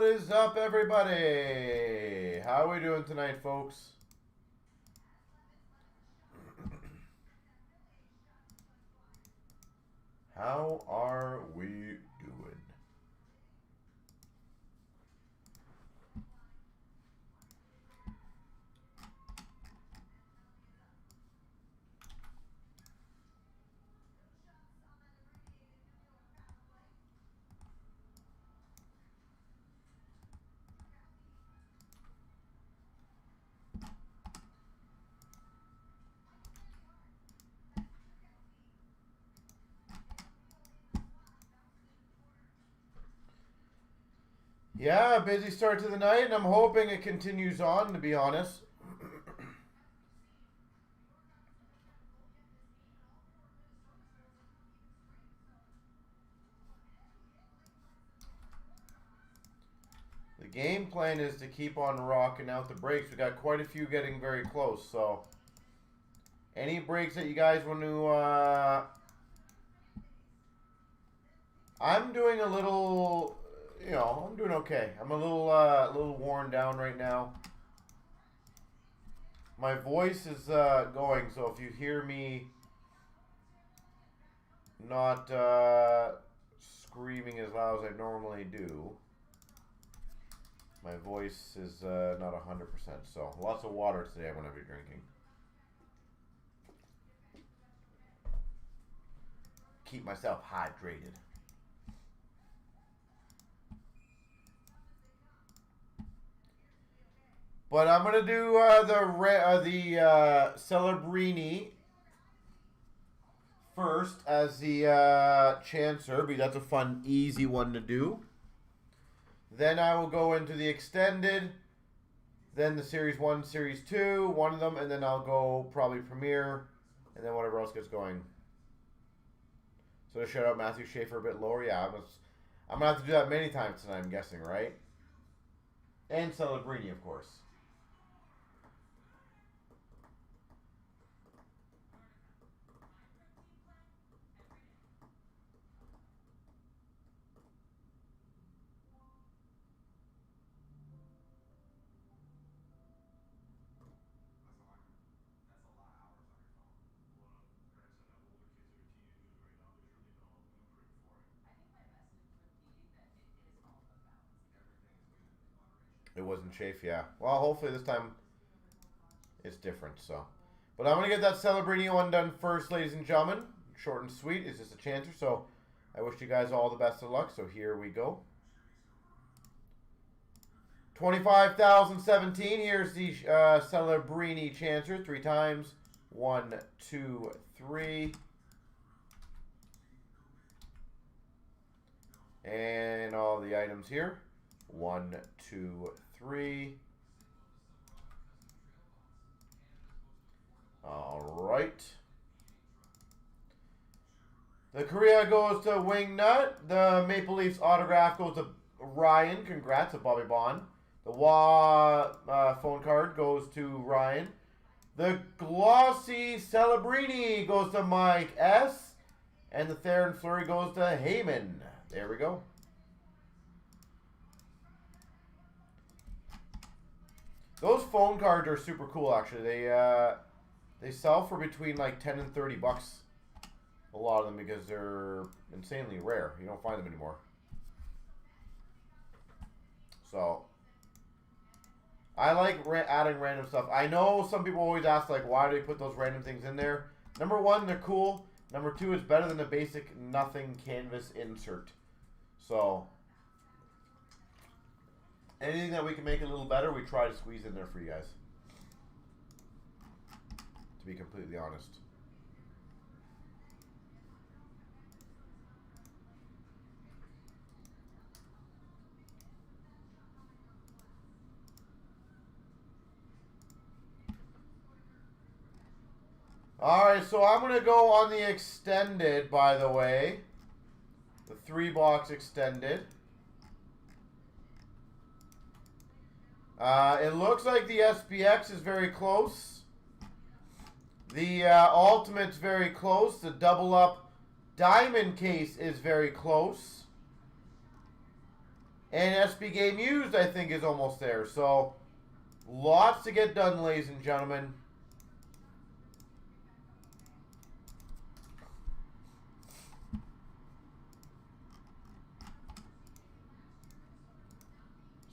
is up, everybody? How are we doing tonight, folks? How are we doing? Yeah, busy start to the night, and I'm hoping it continues on, to be honest. The game plan is to keep on rocking out the breaks. We got quite a few getting very close, so any breaks that you guys want to... I'm doing a little... You know, I'm doing okay. I'm a little worn down right now. My voice is going, so if you hear me not screaming as loud as I normally do, my voice is not 100%. So lots of water today I'm going to be drinking. Keep myself hydrated. But I'm gonna do the Celebrini first as the Chancer, because that's a fun, easy one to do. Then I will go into the Extended, then the Series 1, Series 2, one of them, and then I'll go probably Premier, and then whatever else gets going. So to shout out Matthew Schaefer a bit lower, yeah, I'm gonna have to do that many times tonight, I'm guessing, right? And Celebrini, of course. It wasn't chafe, yeah. Well, hopefully this time it's different, so. But I'm going to get that Celebrini one done first, ladies and gentlemen. Short and sweet. It's just a chancer, so I wish you guys all the best of luck. So here we go. 25,017. Here's the Celebrini chancer. 3 times. 1, 2, 3. And all the items here. 1, 2, 3. All right. The Korea goes to Wingnut. The Maple Leafs autograph goes to Ryan. Congrats to Bobby Bond. The phone card goes to Ryan. The glossy Celebrini goes to Mike S. And the Theron Fleury goes to Heyman. There we go. Those phone cards are super cool, actually. They sell for between like 10 and 30 bucks. A lot of them, because they're insanely rare. You don't find them anymore. So I like adding random stuff. I know some people always ask, like, why do they put those random things in there? Number 1, they're cool. Number 2, it's better than a basic nothing canvas insert. So anything that we can make a little better, we try to squeeze in there for you guys. To be completely honest. Alright, so I'm going to go on the Extended, by the way. The 3-box Extended. It looks like the SPX is very close. The Ultimate's very close. The double-up Diamond case is very close. And SB Game Used, I think, is almost there. So, lots to get done, ladies and gentlemen.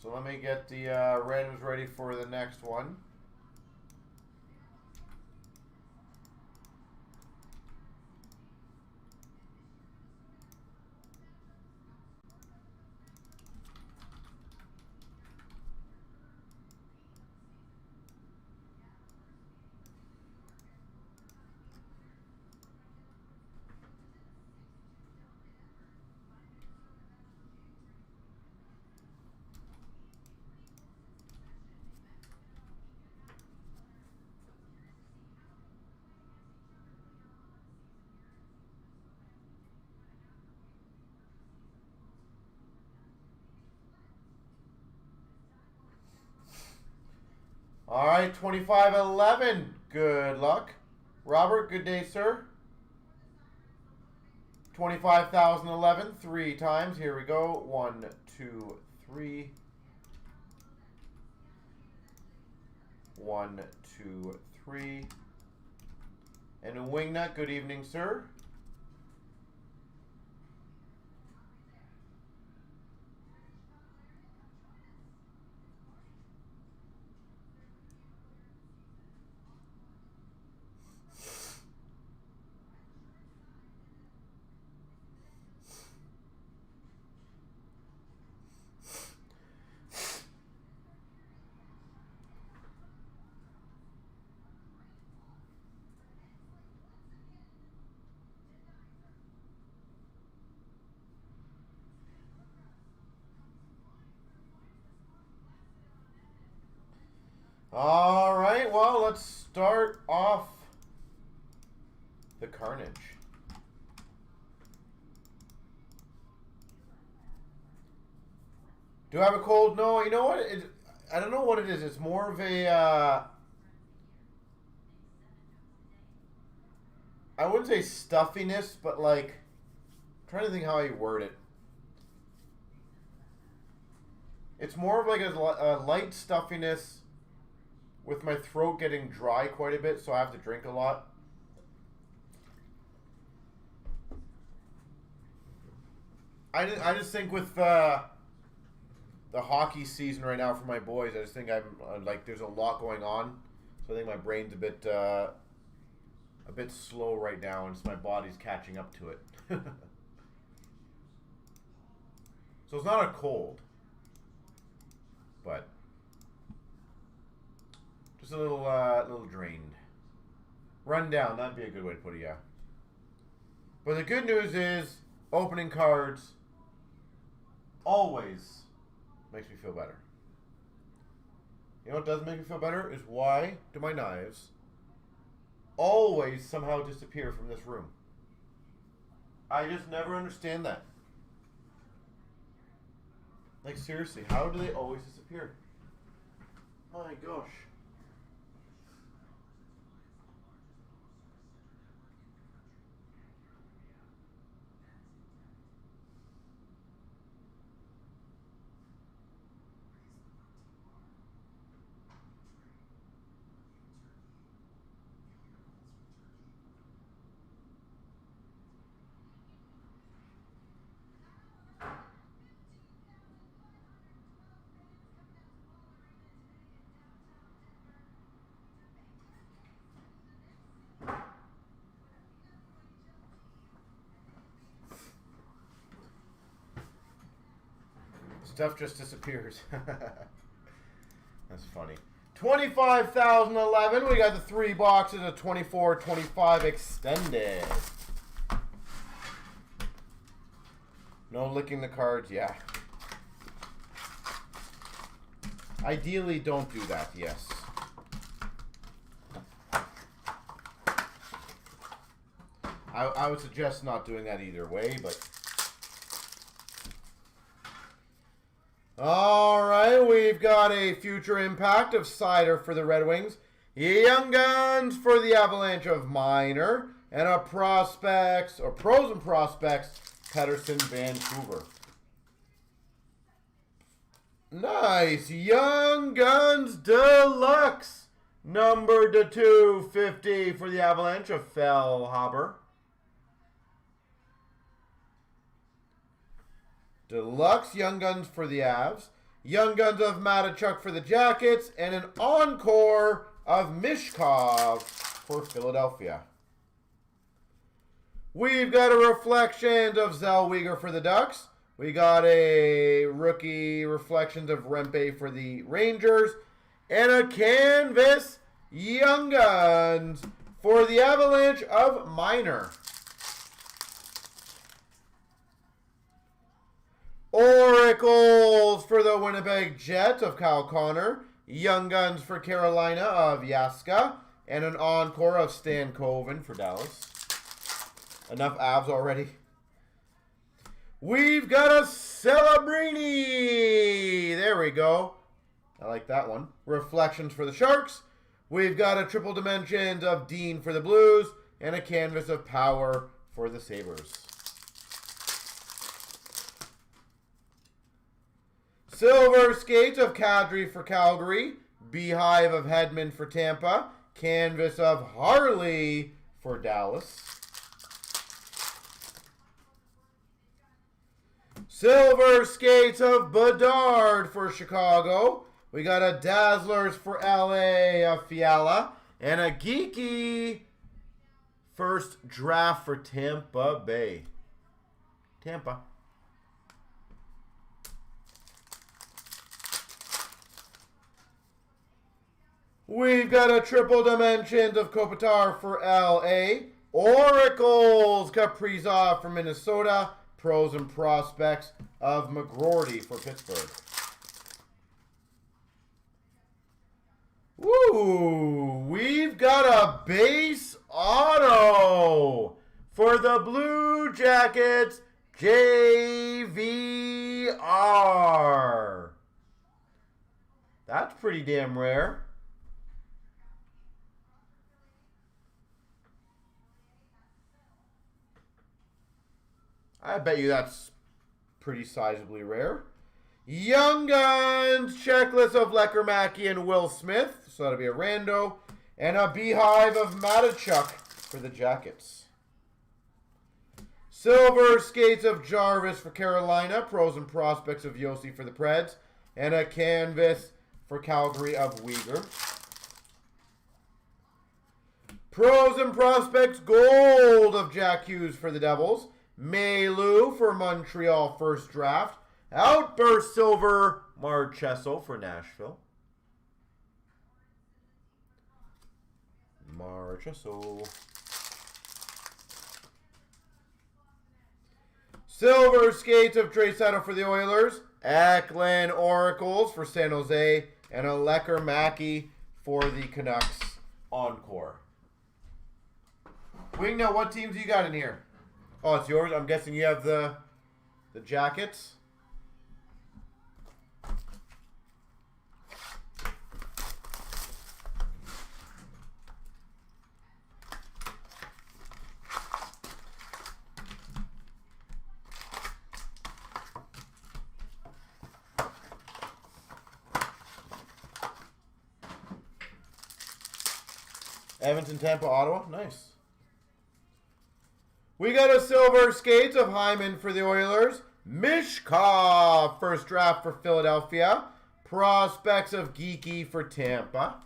So let me get the randoms ready for the next one. All right, 2511. Good luck. Robert, good day, sir. 25,011, 3 times. Here we go. 1, 2, 3. 1, 2, 3. And a wingnut, good evening, sir. All right, well, let's start off the carnage. Do I have a cold? No, you know what? I don't know what it is. It's more of a, I wouldn't say stuffiness, but like, I'm trying to think how I word it. It's more of like a light stuffiness with my throat getting dry quite a bit, so I have to drink a lot. I just think with the hockey season right now for my boys, I just think I'm like there's a lot going on, so I think my brain's a bit slow right now, and my body's catching up to it. So it's not a cold, but just a little drained. Run down, that'd be a good way to put it, yeah. But the good news is opening cards always makes me feel better. You know what doesn't make me feel better is why do my knives always somehow disappear from this room? I just never understand that. Like seriously, how do they always disappear? My gosh. Stuff just disappears. That's funny. 25,011. We got the 3 boxes of 24-25 extended. No licking the cards, yeah. Ideally, don't do that, yes. I would suggest not doing that either way, but... All right, we've got a future impact of Cider for the Red Wings, Young Guns for the Avalanche of Minor, and a Prospects, or Pros and Prospects, Pettersson, Vancouver. Nice. Young Guns Deluxe. Number to 250 for the Avalanche of Fellhaber. Deluxe Young Guns for the Avs. Young Guns of Matachuk for the Jackets. And an encore of Mishkov for Philadelphia. We've got a reflection of Zellweger for the Ducks. We got a rookie reflections of Rempe for the Rangers. And a canvas Young Guns for the Avalanche of Minor. Oracles for the Winnipeg Jets of Kyle Connor. Young Guns for Carolina of Yaska. And an encore of Stan Coven for Dallas. Enough Avs already. We've got a Celebrini. There we go. I like that one. Reflections for the Sharks. We've got a triple dimensions of Dean for the Blues. And a canvas of Power for the Sabres. Silver Skates of Kadri for Calgary. Beehive of Hedman for Tampa. Canvas of Harley for Dallas. Silver Skates of Bedard for Chicago. We got a Dazzlers for LA of Fiala. And a geeky first draft for Tampa Bay. Tampa. We've got a triple dimensions of Kopitar for LA. Oracles Kaprizov for Minnesota. Pros and prospects of McGroarty for Pittsburgh. Woo! We've got a base auto for the Blue Jackets, JVR. That's pretty damn rare. I bet you that's pretty sizably rare. Young Guns checklist of Leckermacky and Will Smith. So that'll be a rando. And a Beehive of Matachuk for the Jackets. Silver Skates of Jarvis for Carolina. Pros and prospects of Yossi for the Preds. And a canvas for Calgary of Uyghur. Pros and prospects gold of Jack Hughes for the Devils. Maylou for Montreal first draft. Outburst silver Marchessault for Nashville. Marchessault. Silver Skates of Draisaitl for the Oilers. Eklund Oracles for San Jose. And a Leckermacky for the Canucks encore. Wing, now what teams you got in here? Oh, it's yours. I'm guessing you have the Jackets. Edmonton, Tampa, Ottawa. Nice. We got a Silver Skates of Hyman for the Oilers. Mishkov, first draft for Philadelphia. Prospects of Geeky for Tampa.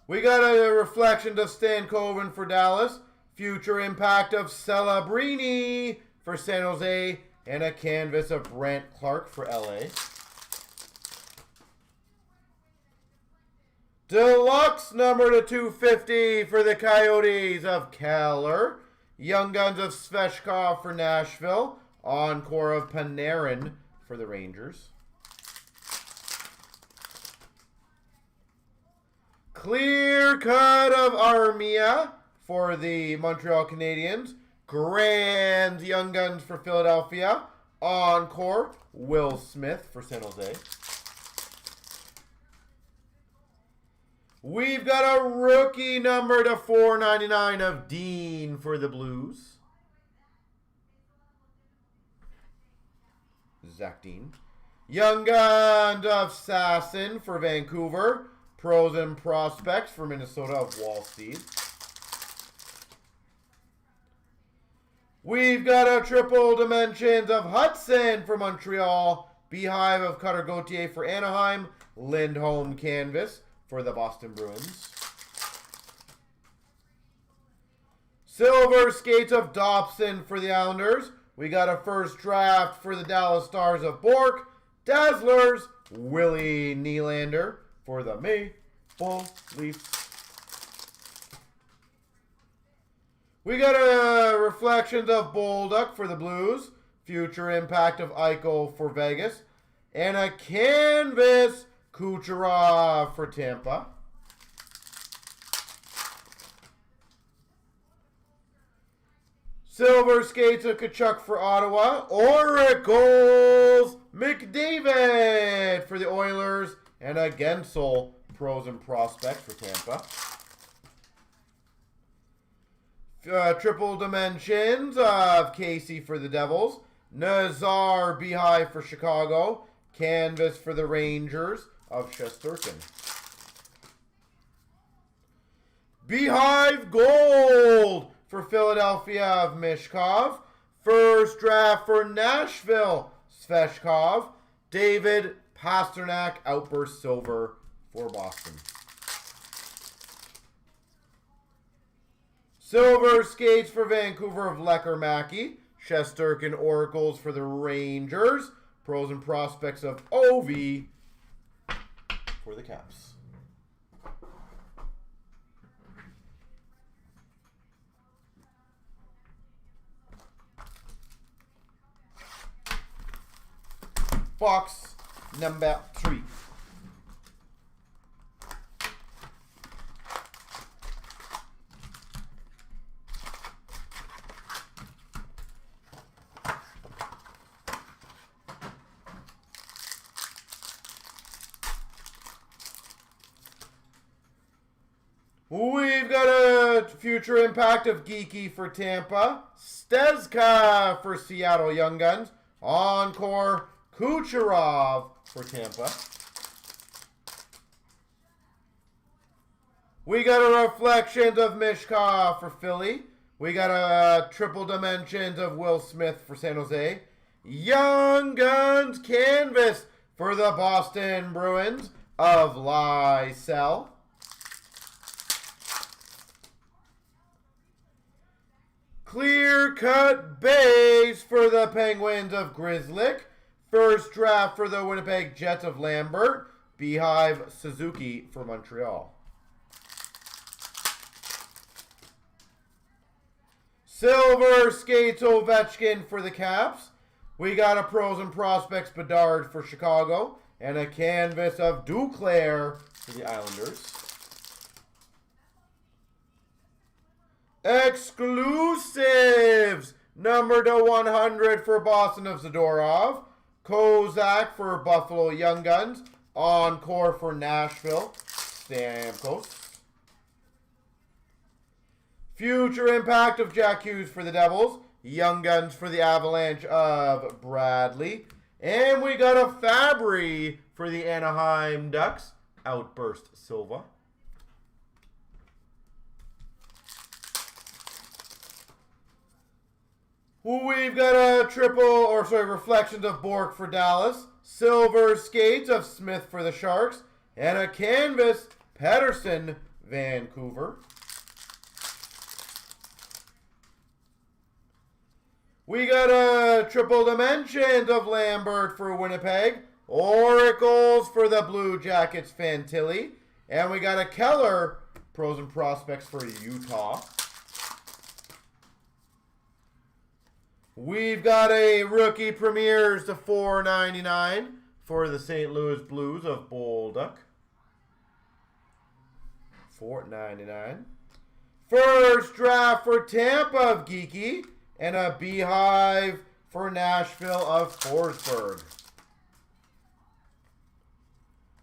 We got a reflection of Stan Coven for Dallas. Future impact of Celebrini for San Jose. And a canvas of Brant Clark for LA. Deluxe number to 250 for the Coyotes of Keller. Young Guns of Svechkov for Nashville. Encore of Panarin for the Rangers. Clear cut of Armia for the Montreal Canadiens. Grand Young Guns for Philadelphia. Encore Will Smith for San Jose. We've got a rookie number to 499 of Dean for the Blues. Zach Dean. Young Guns of Sasson for Vancouver. Pros and Prospects for Minnesota of Wallsteed. We've got a triple dimensions of Hudson for Montreal. Beehive of Cutter Gauthier for Anaheim. Lindholm canvas for the Boston Bruins. Silver skates of Dobson for the Islanders. We got a first draft for the Dallas Stars of Bork. Dazzlers, Willie Nylander for the Maple Leafs. We got a Reflections of Bolduc for the Blues. Future Impact of Eichel for Vegas. And a Canvas Kucherov for Tampa. Silver skates of Kachuk for Ottawa. Oracles McDavid for the Oilers. And a Gensel Pros and Prospects for Tampa. Triple dimensions of Casey for the Devils. Nazar Beehive for Chicago. Canvas for the Rangers of Shesterkin. Beehive Gold for Philadelphia of Mishkov. First draft for Nashville, Sveshkov. David Pasternak Outburst Silver for Boston. Silver skates for Vancouver of Lecker Mackey. Shesterkin Oracles for the Rangers. Pros and Prospects of Ovi for the Caps. Box number 3. We've got a Future Impact of Geeky for Tampa. Stezka for Seattle Young Guns. Encore Kucherov for Tampa. We got a Reflections of Mishkov for Philly. We got a Triple Dimensions of Will Smith for San Jose. Young Guns Canvas for the Boston Bruins of Lysell. Clear Cut Base for the Penguins of Grizzlick. First draft for the Winnipeg Jets of Lambert. Beehive Suzuki for Montreal. Silver Skates Ovechkin for the Caps. We got a Pros and Prospects Bedard for Chicago. And a canvas of Duclair for the Islanders. Exclusives, number to 100 for Boston of Zadorov. Kozak for Buffalo Young Guns. Encore for Nashville, Stamkos. Future Impact of Jack Hughes for the Devils. Young Guns for the Avalanche of Bradley. And we got a Fabry for the Anaheim Ducks, Outburst Silva. We've got a Reflections of Bork for Dallas. Silver Skates of Smith for the Sharks. And a Canvas Pettersson, Vancouver. We got a Triple Dimensions of Lambert for Winnipeg. Oracles for the Blue Jackets, Fantilli. And we got a Keller Pros and Prospects for Utah. We've got a Rookie Premieres to $4.99 for the St. Louis Blues of Bolduc. $4.99. First draft for Tampa of Geeky. And a Beehive for Nashville of Forsberg.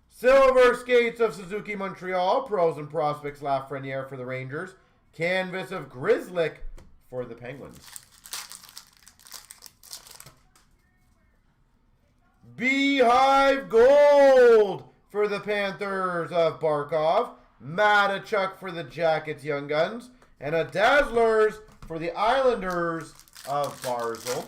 Silver Skates of Suzuki Montreal. Pros and Prospects Lafreniere for the Rangers. Canvas of Grizzlick for the Penguins. Beehive Gold for the Panthers of Barkov. Matachuk for the Jackets Young Guns. And a Dazzlers for the Islanders of Barzil.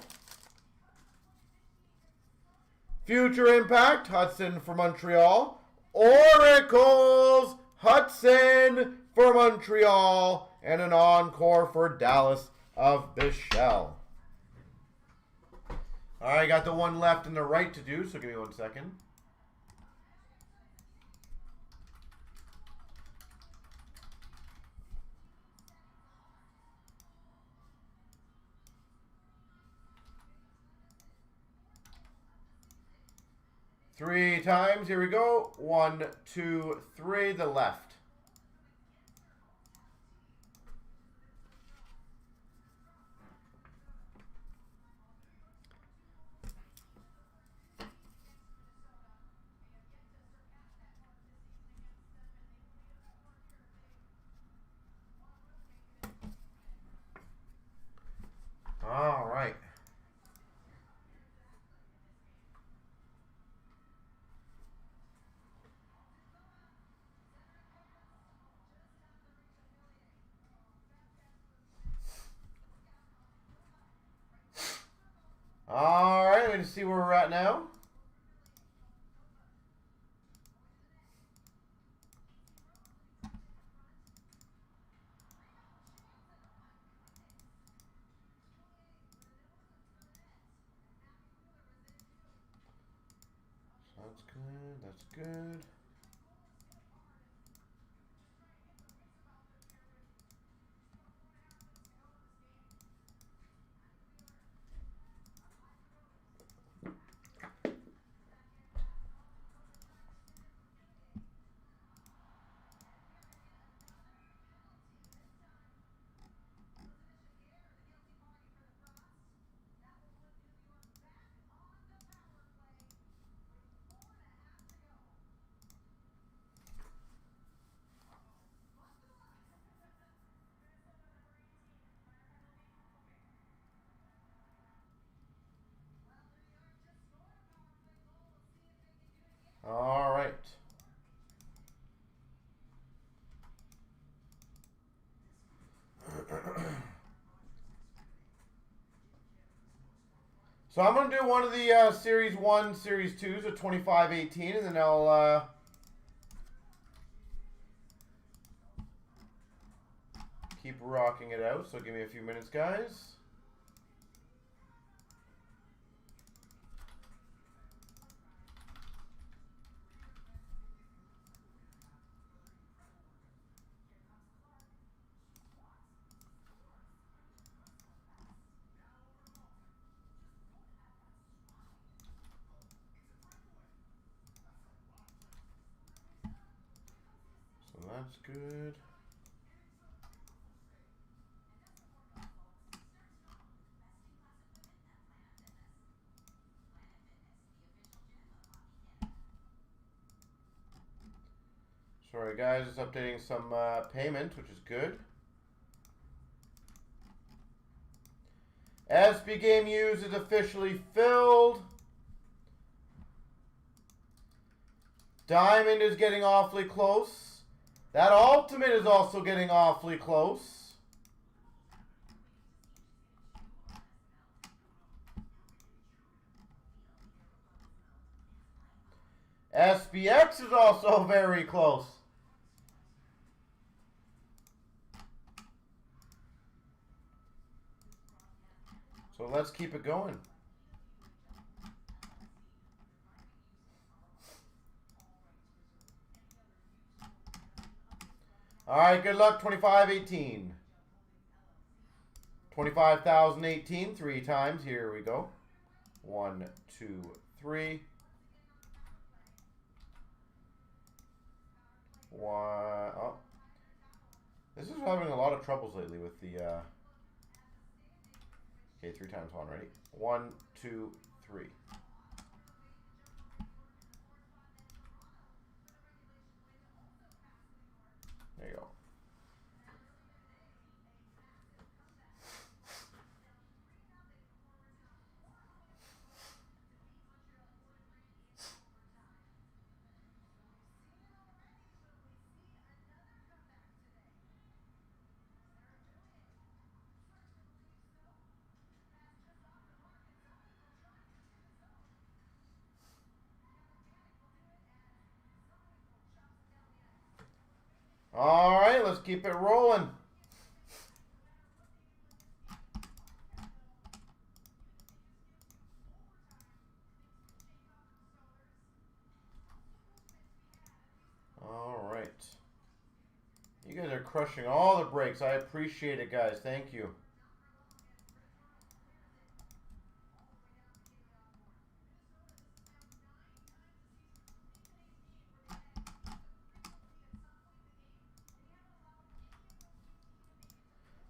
Future Impact, Hudson for Montreal. Oracles, Hudson for Montreal. And an Encore for Dallas of Bichelle. All right, got the one left and the right to do, so give me 1 second. Three times, here we go. 1, 2, 3, the left. All right. All right, let's see where we're at now. That's good, that's good. All right. So I'm going to do one of the Series 1, Series 2s of 25-18, and then I'll keep rocking it out. So give me a few minutes, guys. So that's good. Sorry guys, just updating some payment, which is good. SB Game Used is officially filled. Diamond is getting awfully close. That Ultimate is also getting awfully close. SBX is also very close. So let's keep it going. All right, good luck, 25-18. 25,018, 3 times. Here we go. 1, 2, 3. 1. Oh. This is having a lot of troubles lately with the... Okay, 3 times 1, ready? 1, 2, 3. There you go. All right, let's keep it rolling. All right. You guys are crushing all the breaks. I appreciate it, guys. Thank you.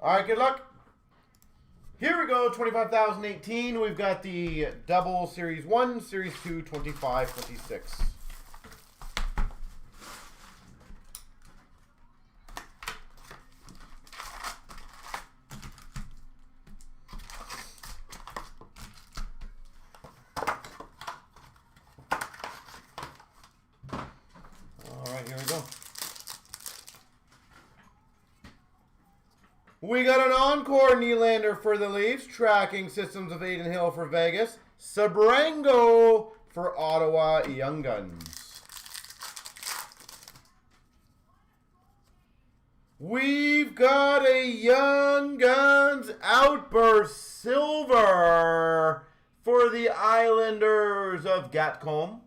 All right, good luck. Here we go, 25,018. We've got the double Series 1, Series 2, 25, 26. All right, here we go. We got an encore Nylander for the Leafs. Tracking systems of Aiden Hill for Vegas. Sabrango for Ottawa Young Guns. We've got a Young Guns Outburst Silver for the Islanders of Gatcombe.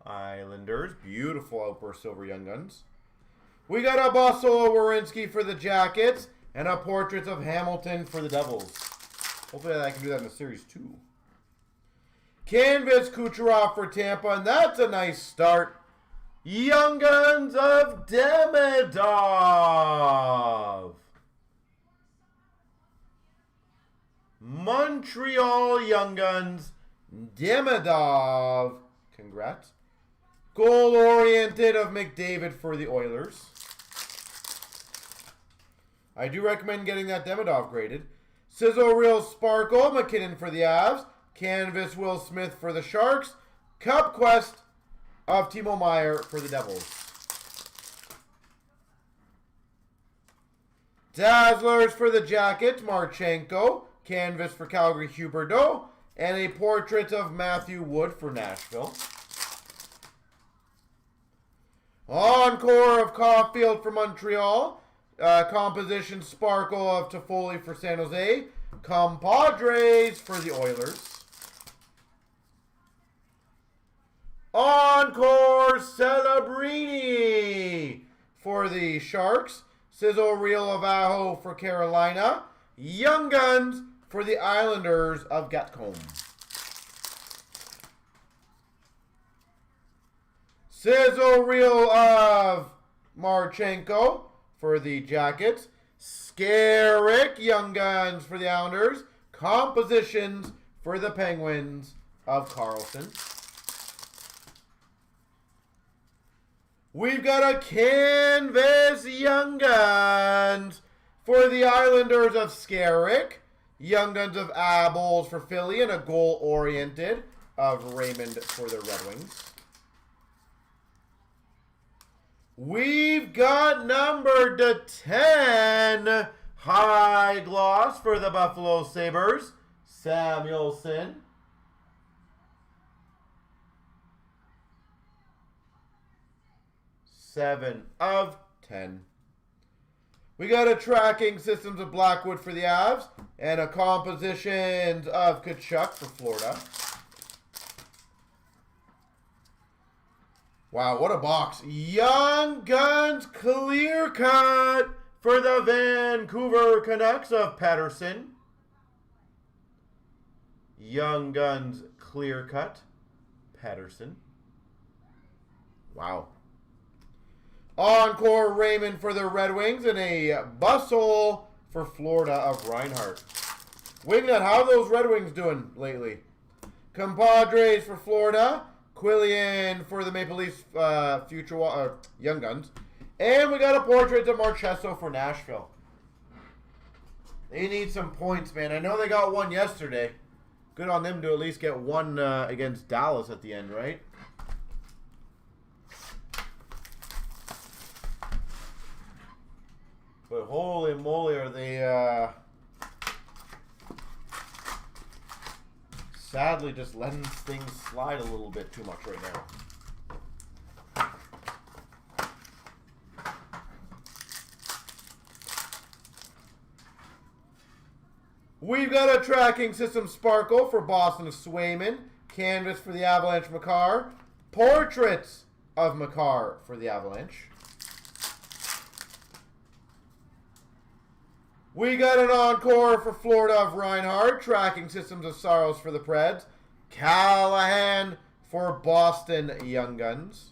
Islanders. Beautiful Outburst Silver Young Guns. We got a Bustle Werenski for the Jackets and a Portraits of Hamilton for the Devils. Hopefully I can do that in the Series 2. Canvas Kucherov for Tampa, and that's a nice start. Young Guns of Demidov. Montreal Young Guns, Demidov. Congrats. Goal-oriented of McDavid for the Oilers. I do recommend getting that Demidov graded. Sizzle Reel Sparkle, McKinnon for the Avs. Canvas Will Smith for the Sharks. Cup Quest of Timo Meier for the Devils. Dazzlers for the Jackets, Marchenko. Canvas for Calgary, Huberdeau. And a portrait of Matthew Wood for Nashville. Encore of Caulfield for Montreal. Composition Sparkle of Toffoli for San Jose. Compadres for the Oilers. Encore Celebrini for the Sharks. Sizzle Reel of Aho for Carolina. Young Guns for the Islanders of Gatcombe. Sizzle Reel of Marchenko for the Jackets. Scarrick Young Guns for the Islanders. Compositions for the Penguins of Carlson. We've got a Canvas Young Guns for the Islanders of Scarrick. Young Guns of Abels for Philly. And a goal-oriented of Raymond for the Red Wings. We've got number to 10 high gloss for the Buffalo Sabres. Samuelson. Seven of 10. We got a tracking systems of Blackwood for the Avs and a compositions of Kachuk for Florida. Wow, what a box. Young Guns clear cut for the Vancouver Canucks of Patterson. Young Guns clear cut, Patterson. Wow. Encore Raymond for the Red Wings and a Bustle for Florida of Reinhardt. Wingnut, how are those Red Wings doing lately? Compadres for Florida. Quillian for the Maple Leafs Young Guns. And we got a portrait of Marchesso for Nashville. They need some points, man. I know they got one yesterday. Good on them to at least get one against Dallas at the end, right? But holy moly, are they sadly just letting things slide a little bit too much right now. We've got a tracking system sparkle for Boston of Swayman. Canvas for the Avalanche Makar. Portraits of Makar for the Avalanche. We got an encore for Florida of Reinhardt. Tracking systems of Saros for the Preds. Callahan for Boston Young Guns.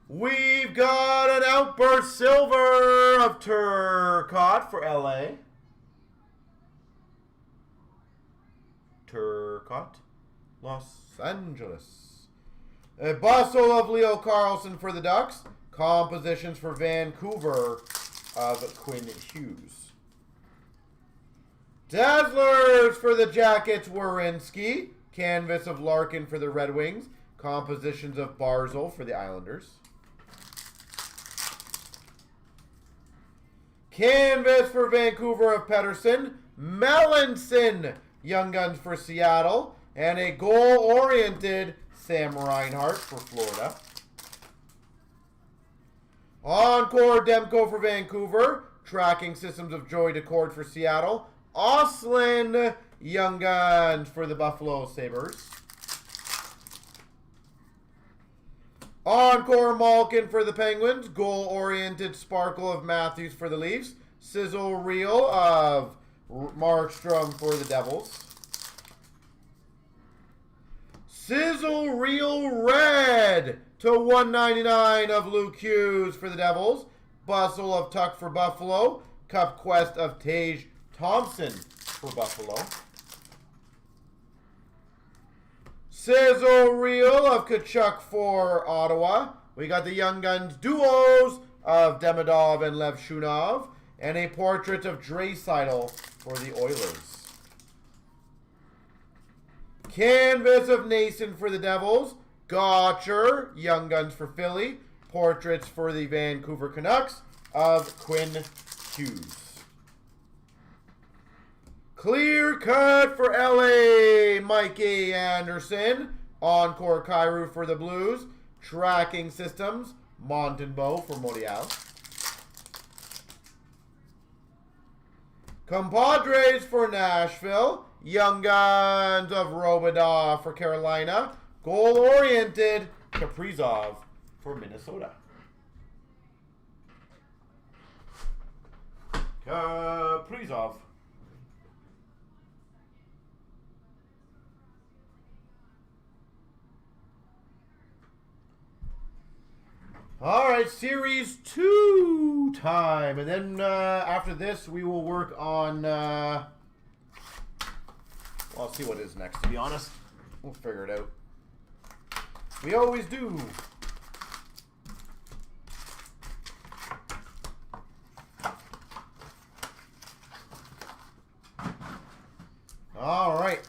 We've got an Outburst Silver of Turcotte for LA. Turcotte, Los Angeles. A bustle of Leo Carlson for the Ducks. Compositions for Vancouver of Quinn Hughes. Dazzlers for the Jackets, Werenski. Canvas of Larkin for the Red Wings. Compositions of Barzal for the Islanders. Canvas for Vancouver of Pettersson. Melanson, Young Guns for Seattle. And a goal-oriented Sam Reinhart for Florida. Encore Demko for Vancouver. Tracking systems of Joy Decord for Seattle. Oslin, Young Guns for the Buffalo Sabres. Encore Malkin for the Penguins. Goal-oriented Sparkle of Matthews for the Leafs. Sizzle Reel of Markstrom for the Devils. Sizzle Reel Red to 199 of Luke Hughes for the Devils. Bustle of Tuck for Buffalo. Cup Quest of Tage Thompson for Buffalo. Sizzle Reel of Kachuk for Ottawa. We got the Young Guns duos of Demidov and Lev Shunov. And a portrait of Draisaitl for the Oilers. Canvas of Nason for the Devils. Gotcher, Young Guns for Philly. Portraits for the Vancouver Canucks of Quinn Hughes. Clear cut for LA, Mikey Anderson. Encore Kyrou for the Blues. Tracking systems, Montembeault for Montreal. Compadres for Nashville. Young Guns of Robidoux for Carolina. Goal-oriented Kaprizov for Minnesota. Kaprizov. All right, Series 2 time. And then after this, we will work on... well, I'll see what is next, to be honest. We'll figure it out. We always do. All right.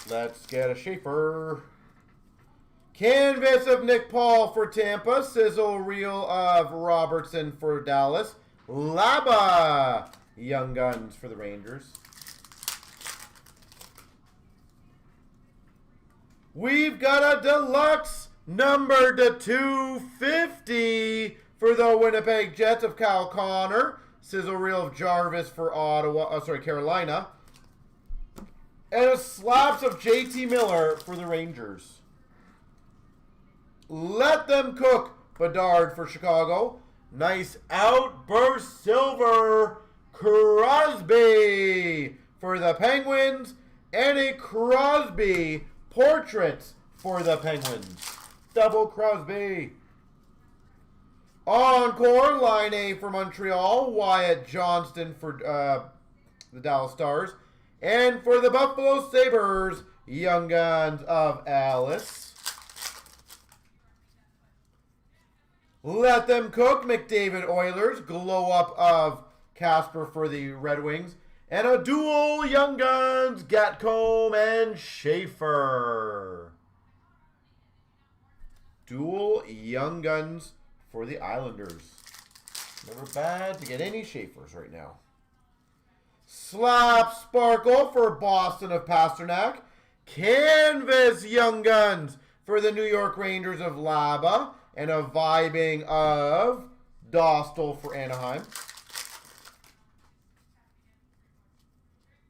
Let's get a Schaefer. Canvas of Nick Paul for Tampa. Sizzle Reel of Robertson for Dallas. Laba, Young Guns for the Rangers. We've got a deluxe number to 250 for the Winnipeg Jets of Kyle Connor. Sizzle Reel of Jarvis for Carolina. And a slaps of JT Miller for the Rangers. Let them cook, Bedard for Chicago. Nice outburst silver, Crosby for the Penguins. And a Crosby portraits for the Penguins. Double Crosby. Encore, line A for Montreal. Wyatt Johnston for the Dallas Stars. And for the Buffalo Sabres, Young Guns of Alice. Let them cook, McDavid Oilers. Glow up of Casper for the Red Wings. And a dual Young Guns, Gatcomb and Schaefer. Dual Young Guns for the Islanders. Never bad to get any Schaefers right now. Slap Sparkle for Boston of Pasternak. Canvas Young Guns for the New York Rangers of Laba. And a Vibing of Dostal for Anaheim.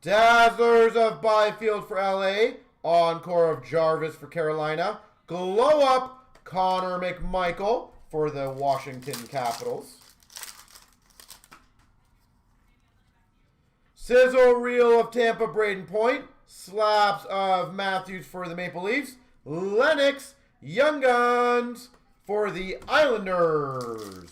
Dazzlers of Byfield for LA. Encore of Jarvis for Carolina. Glow Up Connor McMichael for the Washington Capitals. Sizzle Reel of Tampa Braden Point. Slaps of Matthews for the Maple Leafs. Lennox Young Guns for the Islanders.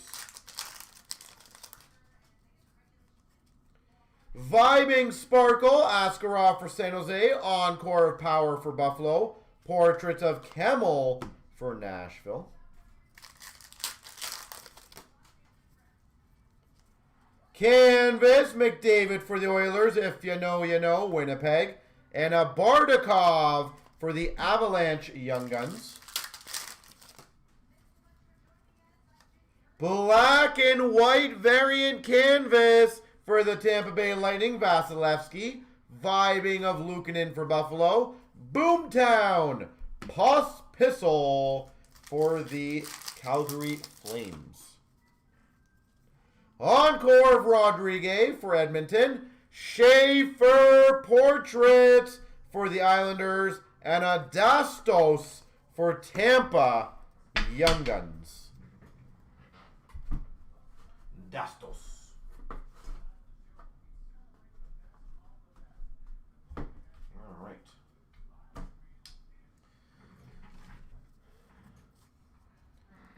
Vibing Sparkle, Askarov for San Jose. Encore of Power for Buffalo. Portraits of Kemmel for Nashville. Canvas, McDavid for the Oilers. If you know, you know, Winnipeg. And a Bardakov for the Avalanche Young Guns. Black and white variant canvas for the Tampa Bay Lightning, Vasilevsky. Vibing of Luukkonen for Buffalo. Boomtown, Pospisil for the Calgary Flames. Encore of Rodriguez for Edmonton. Schaefer Portraits for the Islanders. And a Dastos for Tampa Young Guns. Dastos. All right.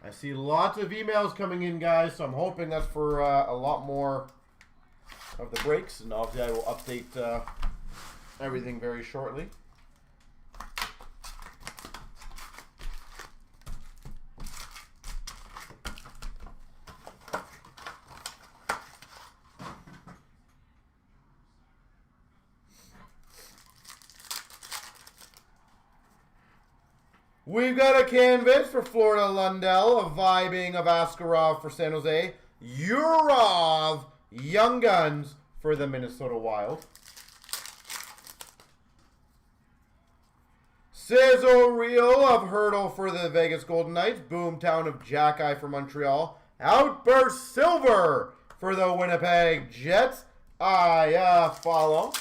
I see lots of emails coming in, guys, so I'm hoping that's for a lot more of the breaks. And obviously I will update everything very shortly. We've got a canvas for Florida Lundell, a Vibing of Askarov for San Jose, Yurov Young Guns for the Minnesota Wild. Sizzle Reel of Hurdle for the Vegas Golden Knights, Boomtown of Jackeye for Montreal, Outburst Silver for the Winnipeg Jets. I follow.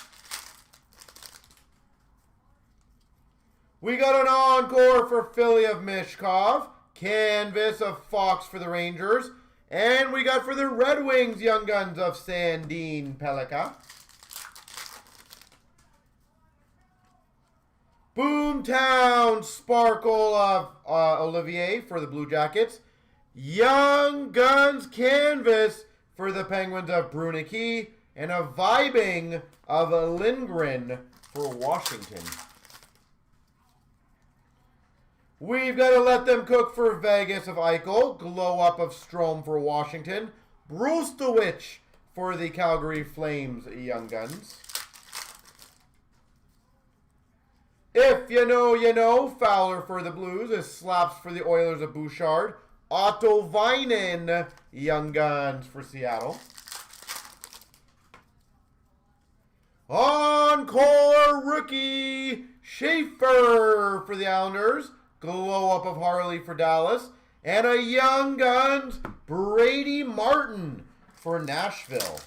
We got an Encore for Philly of Mishkov. Canvas of Fox for the Rangers. And we got for the Red Wings Young Guns of Sandin Pelika. Boomtown Sparkle of Olivier for the Blue Jackets. Young Guns Canvas for the Penguins of Brunicky. And a Vibing of Lindgren for Washington. We've got to Let Them Cook for Vegas of Eichel. Glow Up of Strome for Washington. Brustowicz for the Calgary Flames Young Guns. If you know, you know. Fowler for the Blues. Is Slaps for the Oilers of Bouchard. Otto Vinen Young Guns for Seattle. Encore Rookie Schaefer for the Islanders. Glow Up of Harley for Dallas. And a Young Guns, Brady Martin for Nashville.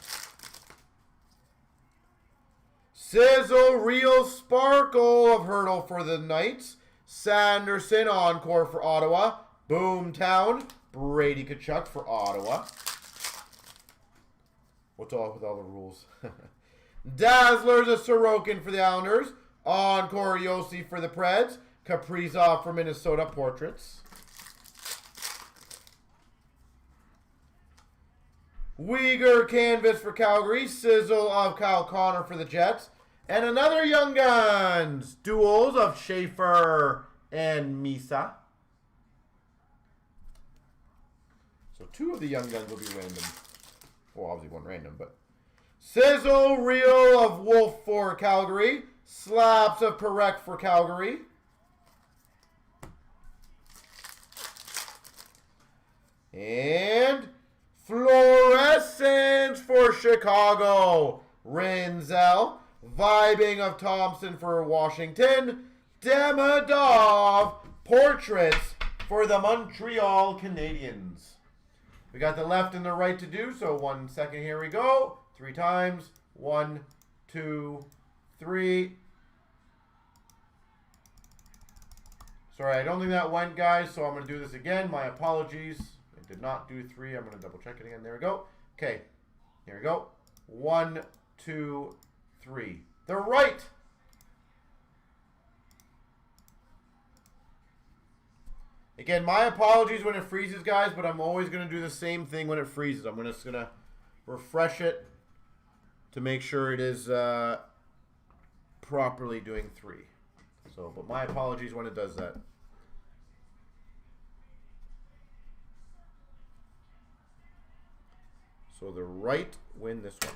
Sizzle Reel Sparkle of Hurdle for the Knights. Sanderson Encore for Ottawa. Boomtown, Brady Tkachuk for Ottawa. What's all with all the rules? Dazzlers of Sorokin for the Islanders. Encore Yossi for the Preds. Kaprizov for Minnesota Portraits. Uyghur Canvas for Calgary. Sizzle of Kyle Connor for the Jets. And another Young Guns. Duels of Schaefer and Misa. So two of the Young Guns will be random. Well, obviously one random, but. Sizzle Reel of Wolf for Calgary. Slaps of Perek for Calgary. And Fluorescence for Chicago. Renzel. Vibing of Thompson for Washington. Demidov. Portraits for the Montreal Canadiens. We got the left and the right to do, so 1 second, here we go. 3 times. 1, 2, 3. Sorry, I don't think that went, guys, so I'm going to do this again. My apologies. I did not do 3. I'm going to double check it again. There we go. Okay, here we go. 1, 2, 3. The right. Again, my apologies when it freezes, guys, but I'm always going to do the same thing when it freezes. I'm just going to refresh it to make sure it is properly doing 3. So, but my apologies when it does that. So the right win this one.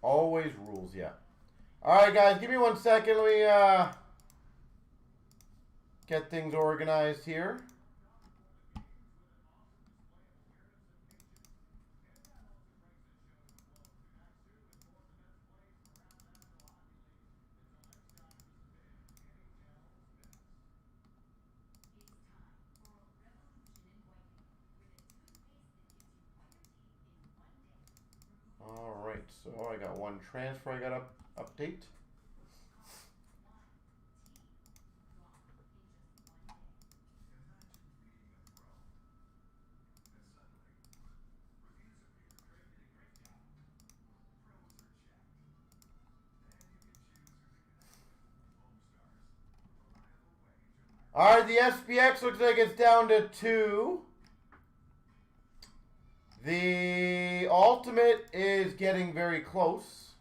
Always rules, yeah. All right, guys, give me 1 second. Let me get things organized here. All right, so I got 1 transfer I got to update. All right, the SPX looks like it's down to 2. The Ultimate is getting very close.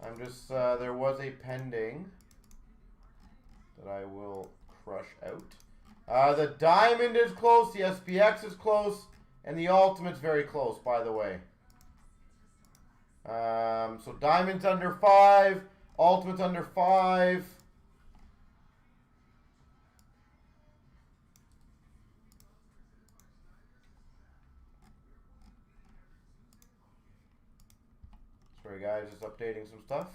I'm just, there was a pending that I will crush out. The Diamond is close, the SPX is close, and the Ultimate's very close, by the way. So Diamond's under 5, Ultimate's under 5. Sorry guys, just updating some stuff.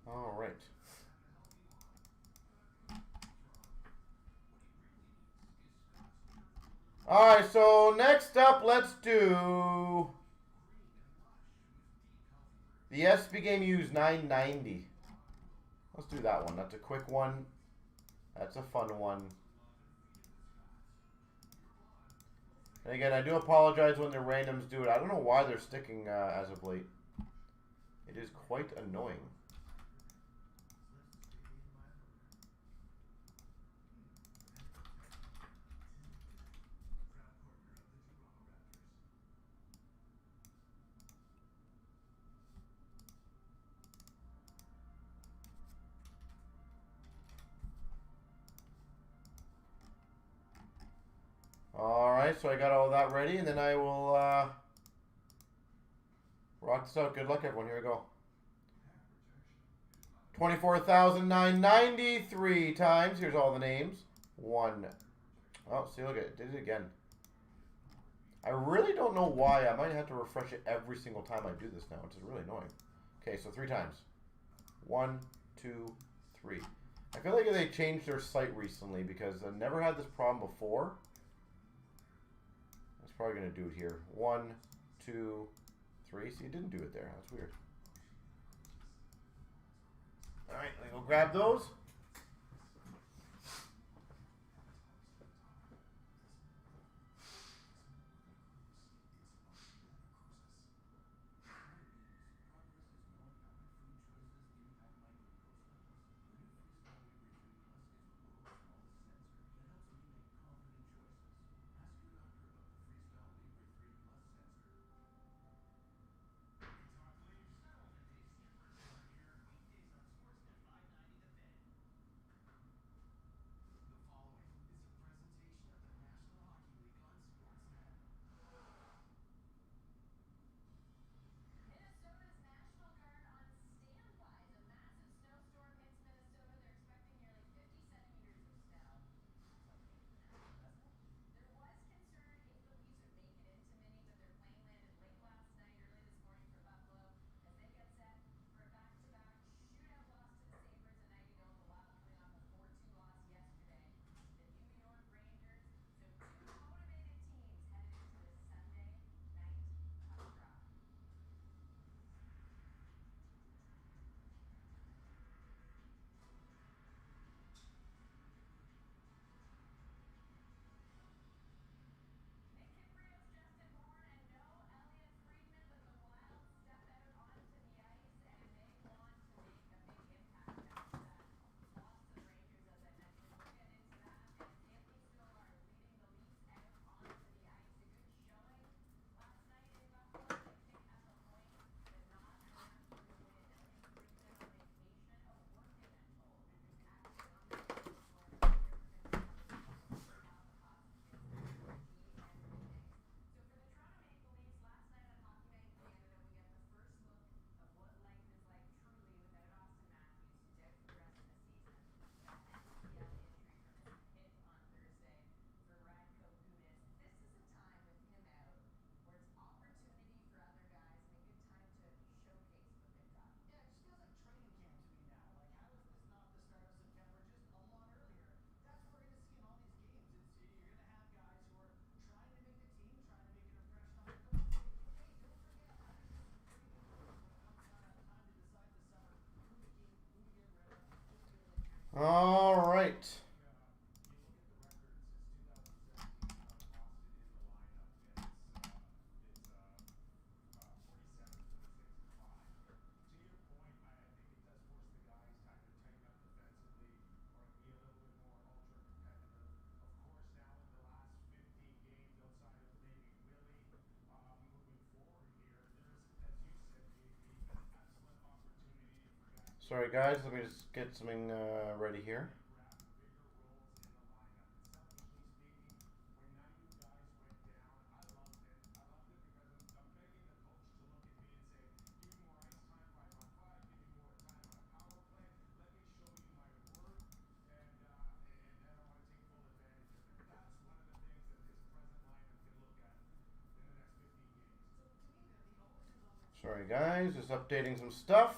All right. All right, so next up, let's do the SB Game Used 990. Let's do that one. That's a quick one. That's a fun one. And again, I do apologize when the randoms do it. I don't know why they're sticking as of late. It is quite annoying. Alright, so I got all that ready, and then I will rock this out. Good luck, everyone. Here we go. 24,993 times. Here's all the names. 1. Oh, see, look at it. Did it again. I really don't know why. I might have to refresh it every single time I do this now, which is really annoying. Okay, so 3 times. 1, 2, 3. I feel like they changed their site recently because I never had this problem before. Probably going to do it here. 1, 2, 3. See, it didn't do it there. That's weird. All right, let me go grab those. All right. Sorry, guys. Let me just get something ready here. Sorry, guys. Just updating some stuff.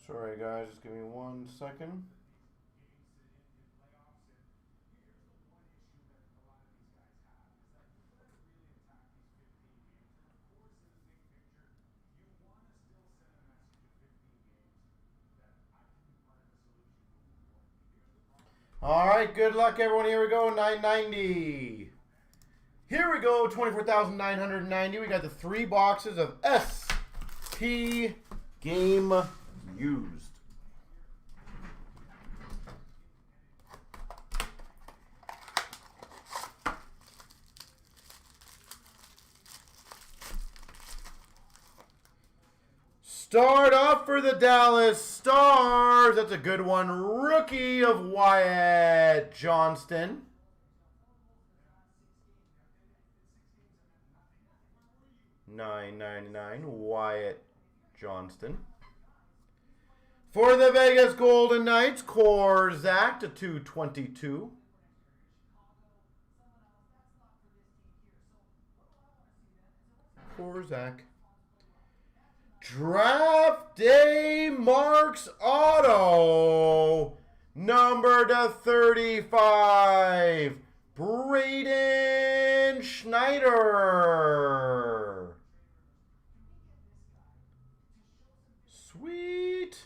Sorry, guys. Just give me 1 second. All right, good luck, everyone. Here we go, 990. Here we go, 24,990. We got the 3 boxes of SP Game Used. Start off for the Dallas Stars. That's a good one. Rookie of Wyatt Johnston. $9.99 Wyatt Johnston. For the Vegas Golden Knights, Zach to 222. Zach. Draft Day Marks Auto, number to 35, Braden Schneider. Sweet.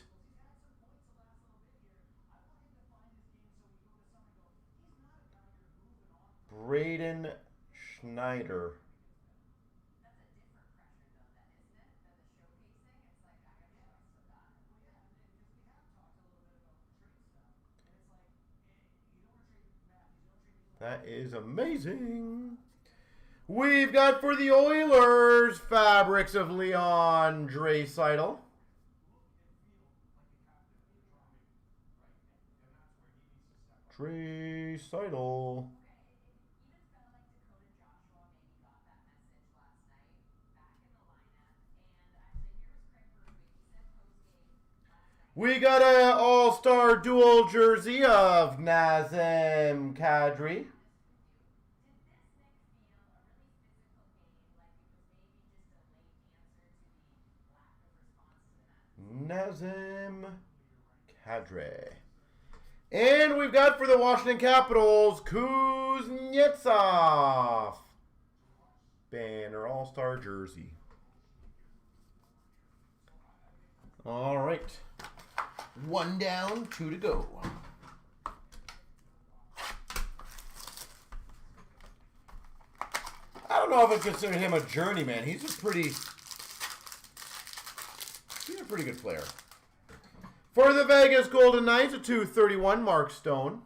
Braden Schneider. That is amazing. We've got for the Oilers, Fabrics of Leon Draisaitl. Draisaitl. We got an all-star dual jersey of Nazem Kadri. Nazem Kadri. And we've got for the Washington Capitals, Kuznetsov. Banner all-star jersey. All right. 1 down, 2 to go. I don't know if I consider him a journeyman. He's a pretty good player. For the Vegas Golden Knights, a 231, Mark Stone.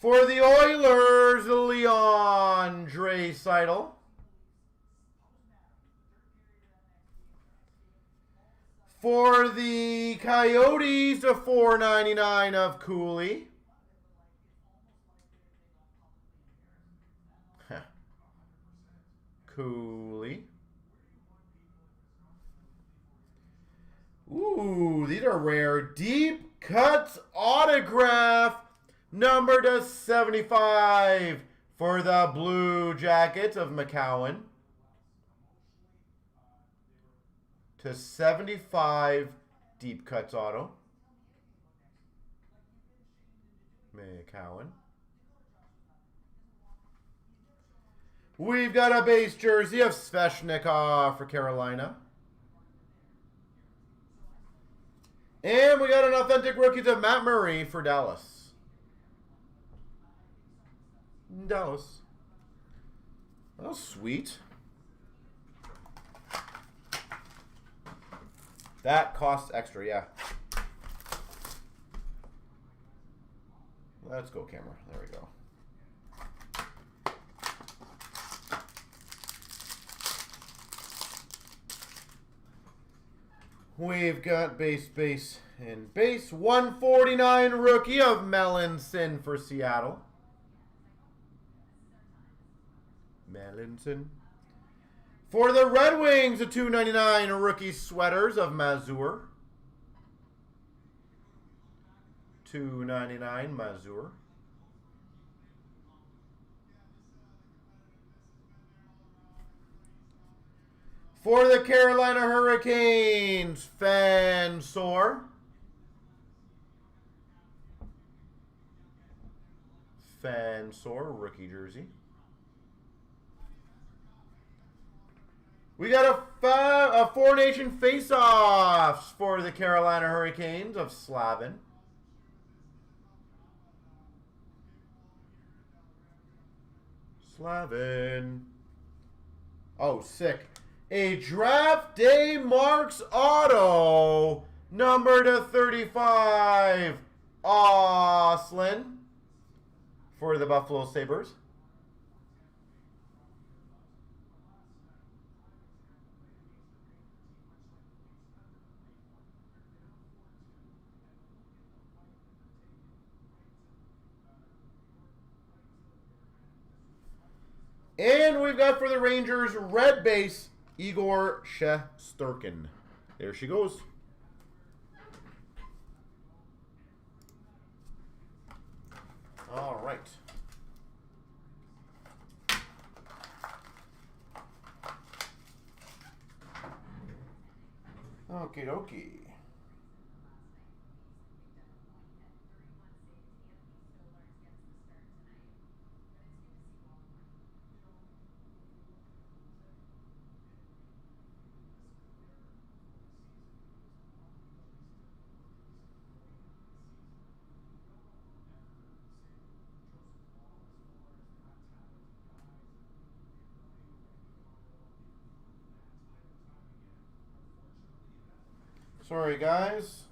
For the Oilers, Leon Draisaitl. For the Coyotes, a $4.99 of Cooley. Cooley. Ooh, these are rare. Deep Cuts autograph, number to 75 for the Blue Jackets of McCowan. To 75, Deep Cuts auto. McCowan. We've got a base jersey of Svechnikov for Carolina. And we got an authentic rookies of Matt Murray for Dallas. Dallas. Oh, sweet. That costs extra, yeah. Let's go, camera. There we go. We've got base, and base. 149 rookie of Melanson for Seattle. Melanson. For the Red Wings, a 299 rookie sweaters of Mazur. 299 Mazur. For the Carolina Hurricanes, Fansor. Fansor, rookie jersey. We got a Four Nation face-offs for the Carolina Hurricanes of Slavin. Slavin. Oh, sick. A draft day marks auto, number to 35, Oslin for the Buffalo Sabres. And we've got for the Rangers, red base, Igor Shesterkin. There she goes. All right. Okie dokie. Sorry, guys.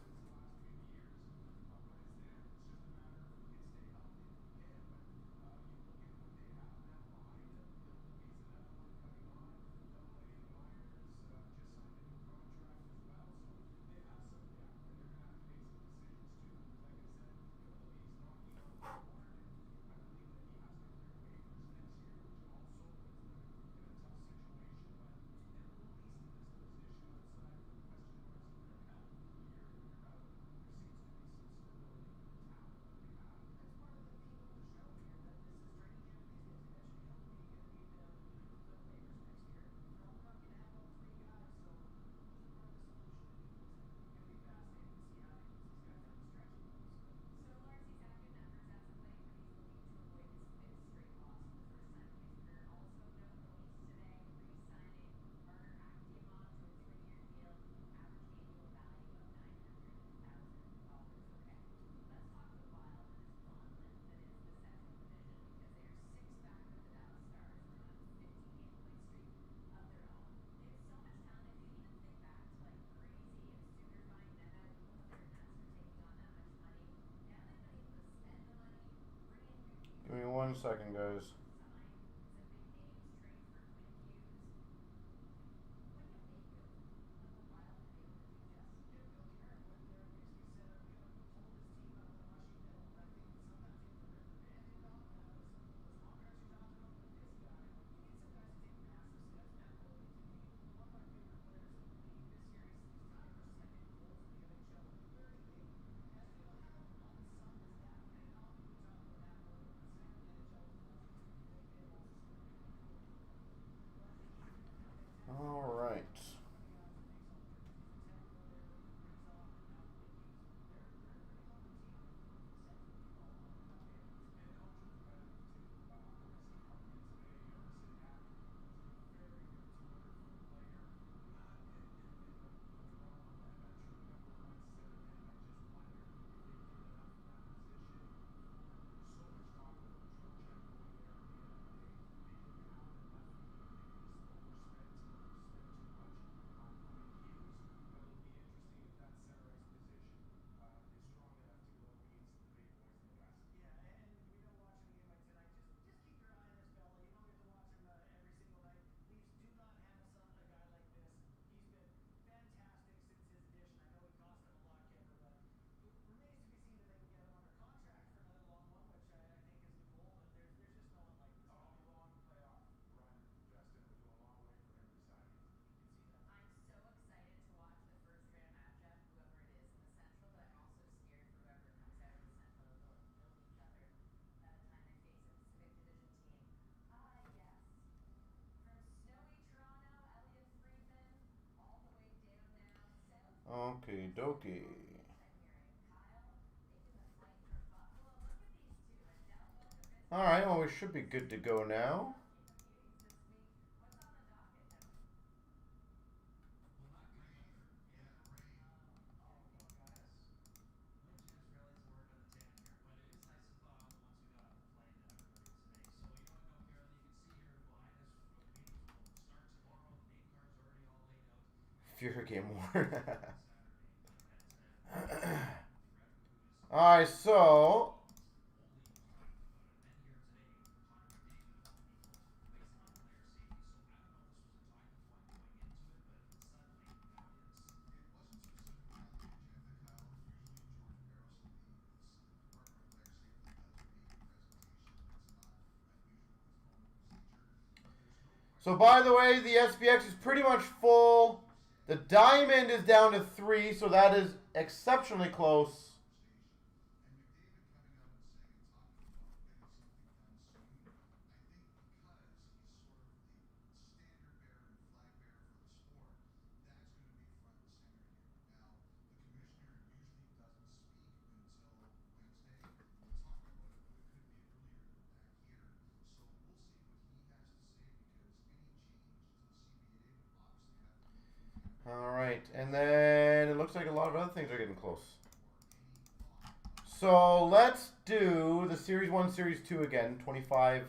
Give me 1 second, guys. Okay, dokie. Alright, well, we should be good to go now. Fury game more. Alright, so by the way, the SPX is pretty much full. The diamond is down to 3, so that is exceptionally close. Alright, and then it looks like a lot of other things are getting close. So let's do the Series 1, Series 2 again, 25-19.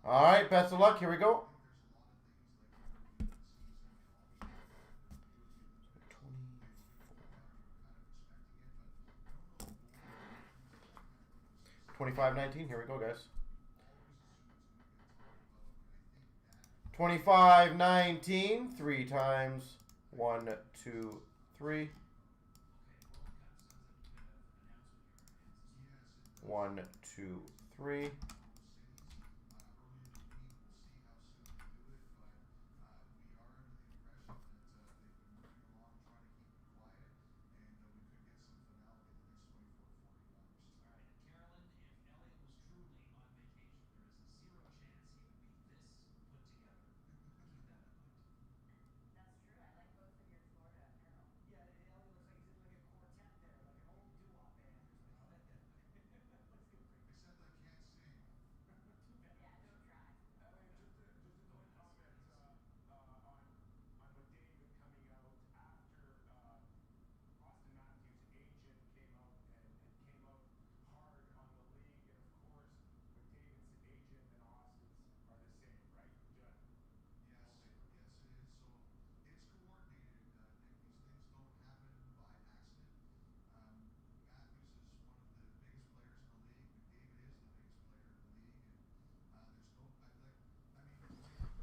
All right, best of luck. Here we go. 25-19. Here we go, guys. 25-19. 3 times. 1, 2, 3. 1, 2, 3.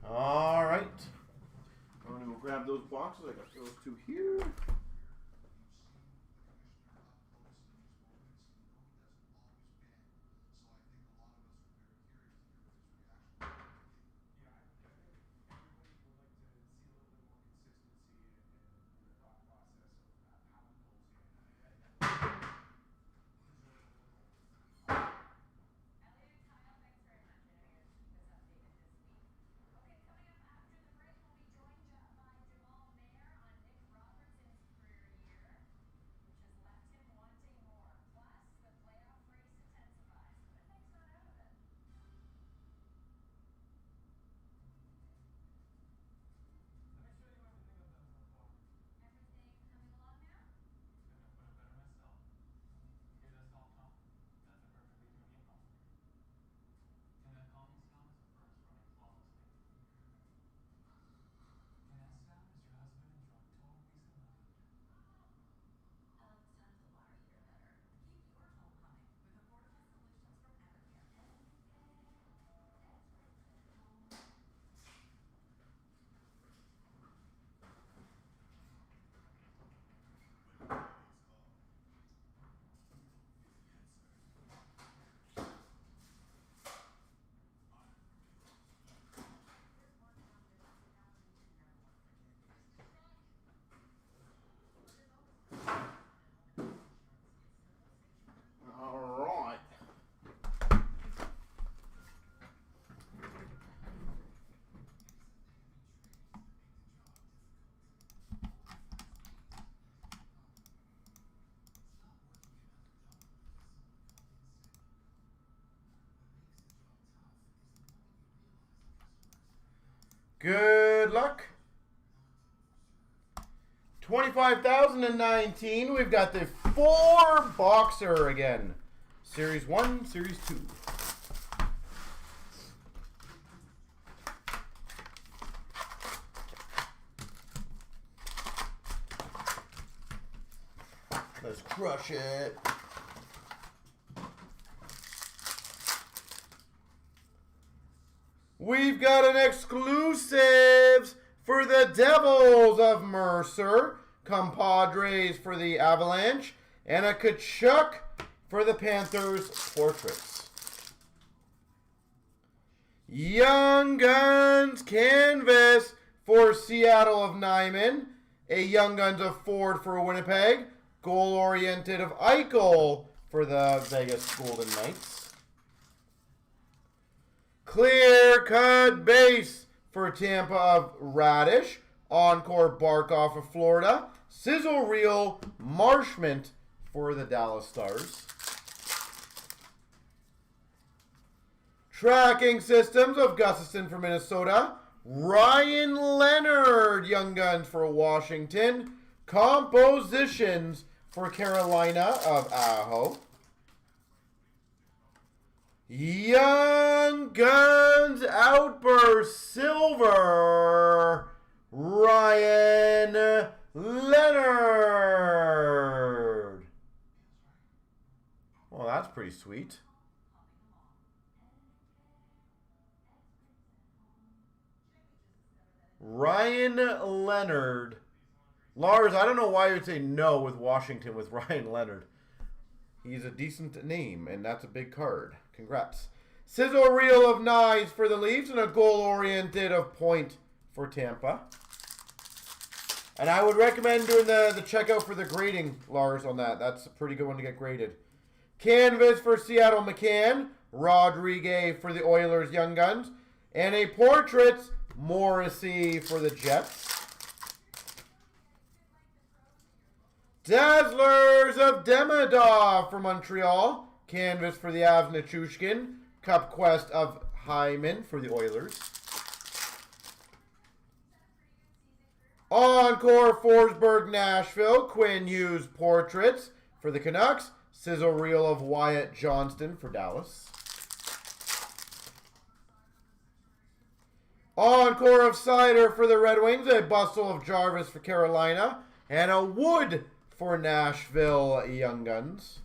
All right. I'm going to grab those boxes. I got those 2 here. Good luck. 25,019. We've got the 4-boxer again. Series 1, Series 2. Let's crush it. We've got an exclusives for the Devils of Mercer, compadres for the Avalanche, and a Tkachuk for the Panthers portraits. Young Guns canvas for Seattle of Nyman, a Young Guns of Ford for Winnipeg, goal-oriented of Eichel for the Vegas Golden Knights. Clear cut base for Tampa of Radish. Encore Barkov of Florida. Sizzle reel Marshment for the Dallas Stars. Tracking systems of Gustafson for Minnesota. Ryan Leonard, Young Guns for Washington. Compositions for Carolina of Aho. Young Guns Outburst Silver, Ryan Leonard. Well, that's pretty sweet. Ryan Leonard. Lars, I don't know why you would say no with Washington with Ryan Leonard. He's a decent name, and that's a big card. Congrats. Sizzle reel of Knives for the Leafs and a goal-oriented of Point for Tampa. And I would recommend doing the checkout for the grading, Lars, on that. That's a pretty good one to get graded. Canvas for Seattle McCann. Rodriguez for the Oilers Young Guns. And a Portraits Morrissey for the Jets. Dazzlers of Demidov for Montreal. Canvas for the Avs Nichushkin. Cup Quest of Hyman for the Oilers. Encore Forsberg Nashville. Quinn Hughes Portraits for the Canucks. Sizzle reel of Wyatt Johnston for Dallas. Encore of Cider for the Red Wings. A Bustle of Jarvis for Carolina. And a Wood for Nashville Young Guns.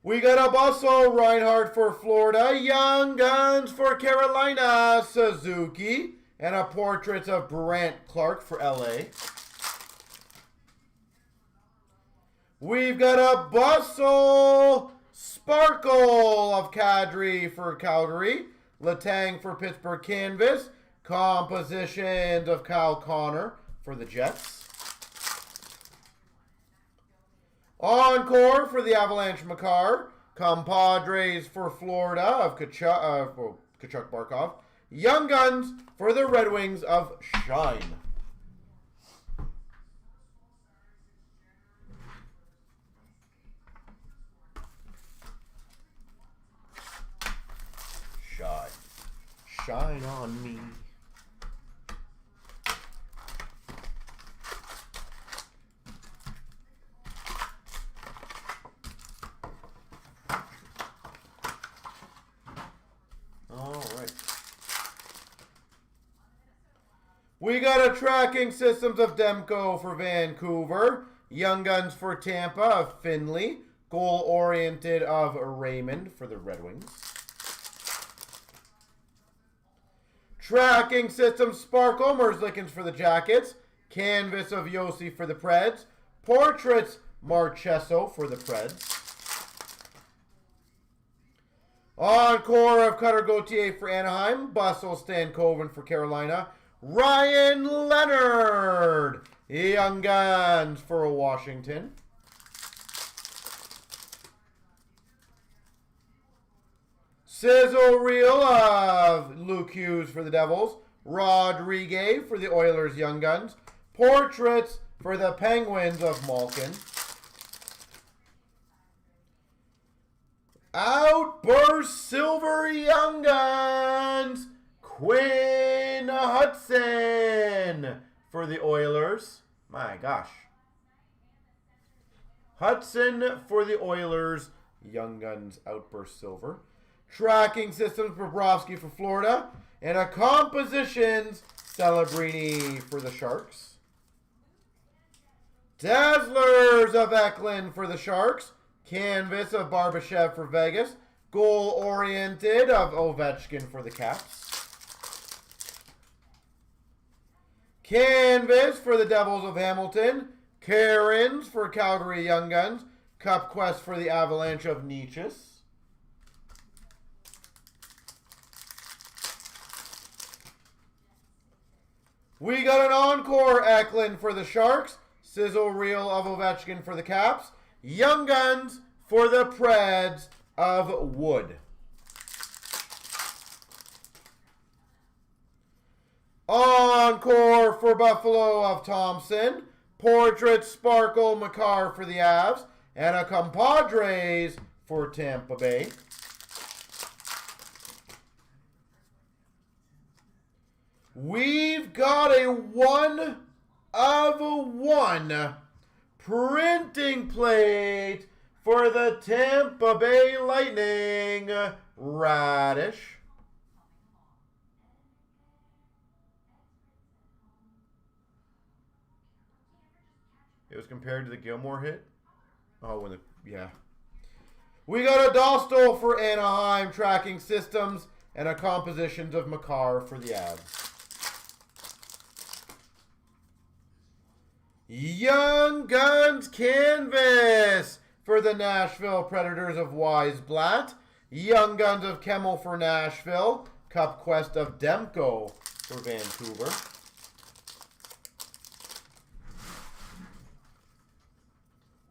We got a Bustle Reinhardt for Florida. Young Guns for Carolina. Suzuki. And a Portraits of Brant Clark for LA. We've got a Bustle Sparkle of Kadri for Calgary. Letang for Pittsburgh Canvas. Compositions of Kyle Connor for the Jets. Encore for the Avalanche Makar. Compadres for Florida of Tkachuk Barkov. Young Guns for the Red Wings of Shine. Shine. Shine on me. We got a Tracking Systems of Demko for Vancouver. Young Guns for Tampa of Finley. Goal-oriented of Raymond for the Red Wings. Tracking Systems Sparkle Merzlikins for the Jackets. Canvas of Yossi for the Preds. Portraits Marchesso for the Preds. Encore of Cutter Gauthier for Anaheim. Bustle Stankoven for Carolina. Ryan Leonard, Young Guns for Washington. Sizzle reel of Luke Hughes for the Devils. Rodriguez for the Oilers Young Guns. Portraits for the Penguins of Malkin. Outburst Silver Young Guns, Quinn Hudson for the Oilers. My gosh. Hudson for the Oilers, Young Guns Outburst Silver. Tracking Systems, Bobrovsky for Florida. And a Compositions, Celebrini for the Sharks. Dazzlers of Eklund for the Sharks. Canvas of Barbashev for Vegas. Goal-oriented of Ovechkin for the Caps. Canvas for the Devils of Hamilton. Karens for Calgary Young Guns. Cup Quest for the Avalanche of Nietzsche's. We got an Encore Eklund for the Sharks. Sizzle Reel of Ovechkin for the Caps. Young Guns for the Preds of Wood. Encore for Buffalo of Thompson. Portrait Sparkle Makar for the Avs. And a Compadres for Tampa Bay. We've got a 1 of 1 printing plate for the Tampa Bay Lightning, Radish. It was compared to the Gilmore hit. Oh, yeah. We got a Dostal for Anaheim, Tracking Systems, and a Compositions of Makar for the Avs. Young Guns Canvas for the Nashville Predators of Weisblatt. Young Guns of Kemmel for Nashville. Cup Quest of Demko for Vancouver.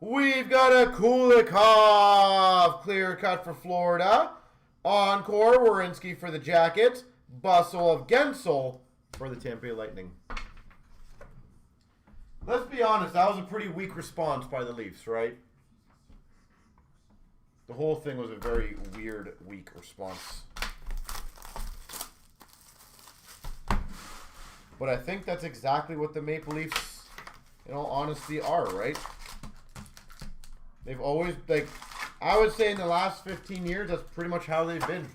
We've got a Kulikov clear cut for Florida. Encore Werenski for the Jackets. Bustle of Gensel for the Tampa Bay Lightning. Let's be honest, that was a pretty weak response by the Leafs, right? The whole thing was a very weird, weak response. But I think that's exactly what the Maple Leafs, in all honesty, are, right? They've always, like, I would say in the last 15 years, that's pretty much how they've been.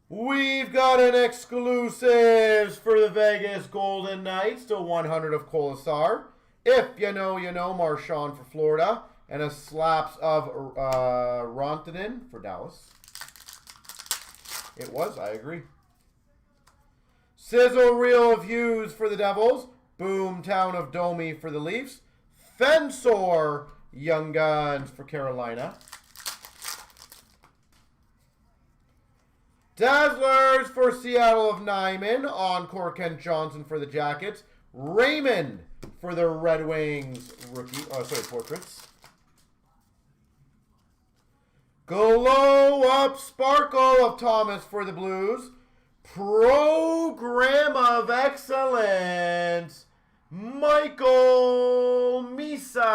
We've got an exclusives for the Vegas Golden Knights to 100 of Colasar. If you know, Marchand for Florida. And a slaps of Rantanen for Dallas. It was, I agree. Sizzle Reel of Hughes for the Devils. Boomtown of Domi for the Leafs. Fensor Young Guns for Carolina. Dazzlers for Seattle of Nyman. Encore Kent Johnson for the Jackets. Raymond for the Red Wings portraits. Glow Up Sparkle of Thomas for the Blues. Program of Excellence, Michael Misa.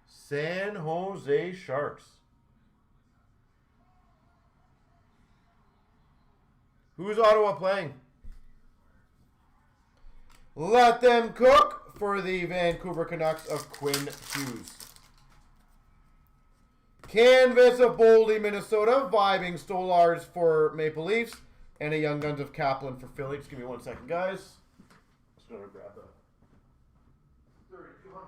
San Jose Sharks. Who's Ottawa playing? Let Them Cook for the Vancouver Canucks of Quinn Hughes. Canvas of Boldy, Minnesota. Vibing Stolars for Maple Leafs. And a Young Guns of Kaplan for Philly. Just give me 1 second, guys. Just going to grab that. 3,200.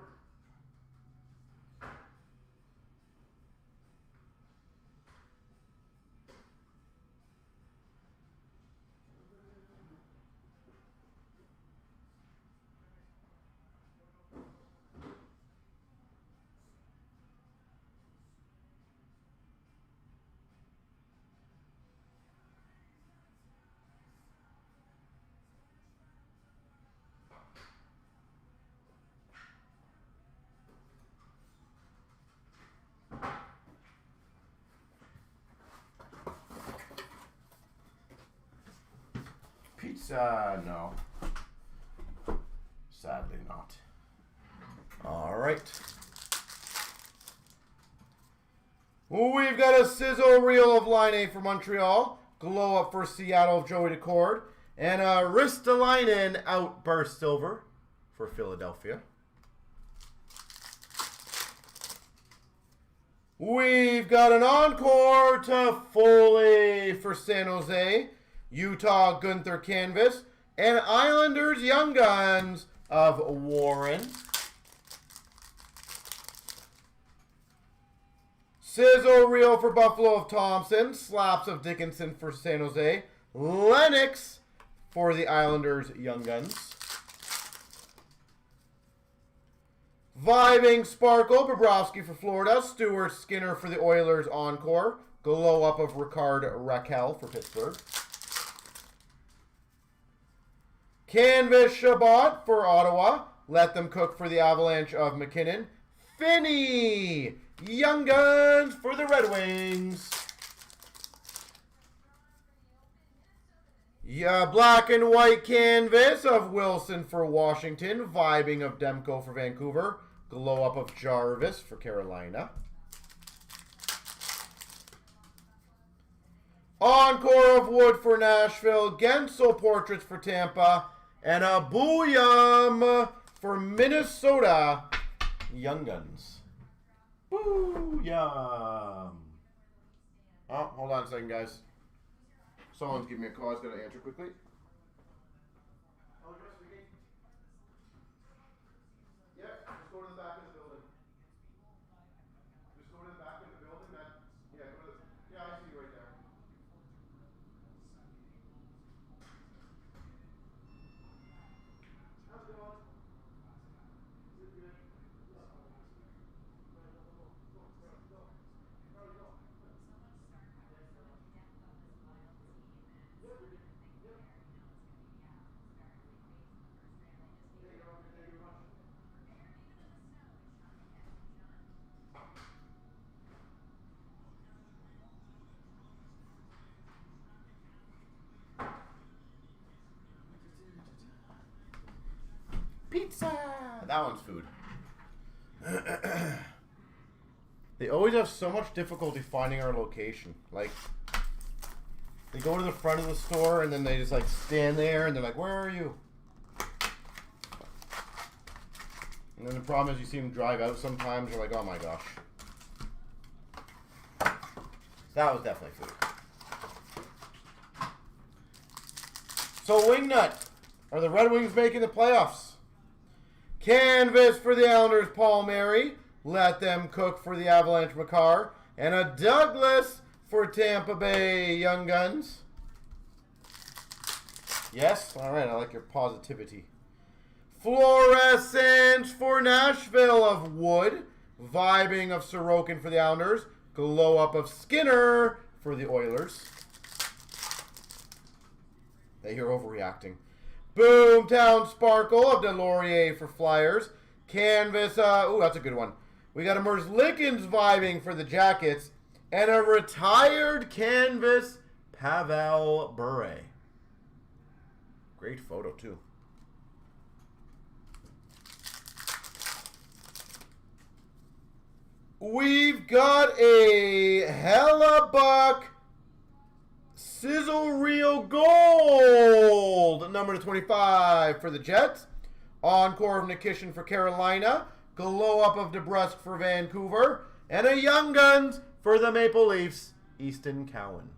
Pizza, no. Sadly not. All right. We've got a sizzle reel of Line A for Montreal. Glow up for Seattle of Joey Decord. And a Ristolainen Outburst Silver for Philadelphia. We've got an encore to Foley for San Jose. Utah Gunther Canvas. And Islanders Young Guns of Warren. Sizzle reel for Buffalo of Thompson. Slaps of Dickinson for San Jose. Lennox for the Islanders Young Guns. Vibing Sparkle, Bobrovsky for Florida. Stuart Skinner for the Oilers Encore. Glow up of Ricard Raquel for Pittsburgh. Canvas Shabbat for Ottawa. Let Them Cook for the Avalanche of McKinnon. Finney, Young Guns for the Red Wings. Yeah, black and white canvas of Wilson for Washington. Vibing of Demko for Vancouver. Glow up of Jarvis for Carolina. Encore of Wood for Nashville. Gensel Portraits for Tampa. And a Booyam for Minnesota Young Guns. Booyam. Oh, hold on a second, guys. Someone's giving me a call. I was going to answer quickly. Yeah, just go to the back of the building. Just go to the back of the building, man. Yeah, go to the, yeah, I see you right there. How's it going? Is it good? Pizza! That one's food. They always have so much difficulty finding our location. Like, they go to the front of the store and then they just like stand there and they're like, where are you? And then the problem is you see them drive out sometimes, you're like, oh my gosh. That was definitely food. So, Wingnut. Are the Red Wings making the playoffs? Canvas for the Islanders, Paul Mary. Let Them Cook for the Avalanche, Makar. And a Douglas for Tampa Bay Young Guns. Yes? All right, I like your positivity. Fluorescence for Nashville of Wood. Vibing of Sorokin for the Islanders. Glow up of Skinner for the Oilers. You're overreacting. Boomtown Sparkle of Delorier for Flyers. Canvas, ooh, that's a good one. We got a Merzlikins vibing for the Jackets. And a retired canvas Pavel Bure. Great photo, too. We've got a Hellebuck Sizzle Reel Gold, number 25 for the Jets. Encore of Nikishin for Carolina. Glow up of DeBrusque for Vancouver. And a Young Guns for the Maple Leafs, Easton Cowan.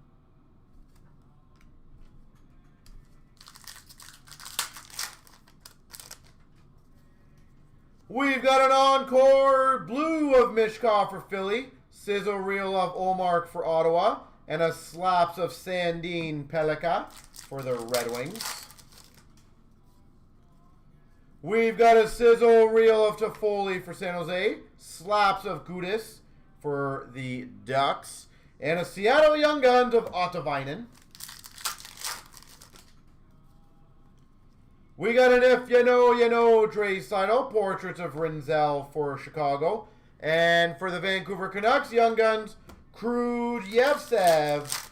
We've got an Encore Blue of Mishkov for Philly. Sizzle Reel of Olmark for Ottawa. And a Slaps of Sandin Pelika for the Red Wings. We've got a Sizzle Reel of Toffoli for San Jose. Slaps of Gudis for the Ducks. And a Seattle Young Guns of Ottavainen. We got an If You Know, You Know Trey Seidel. Portraits of Rinzel for Chicago. And for the Vancouver Canucks, Young Guns, Krudjevsev.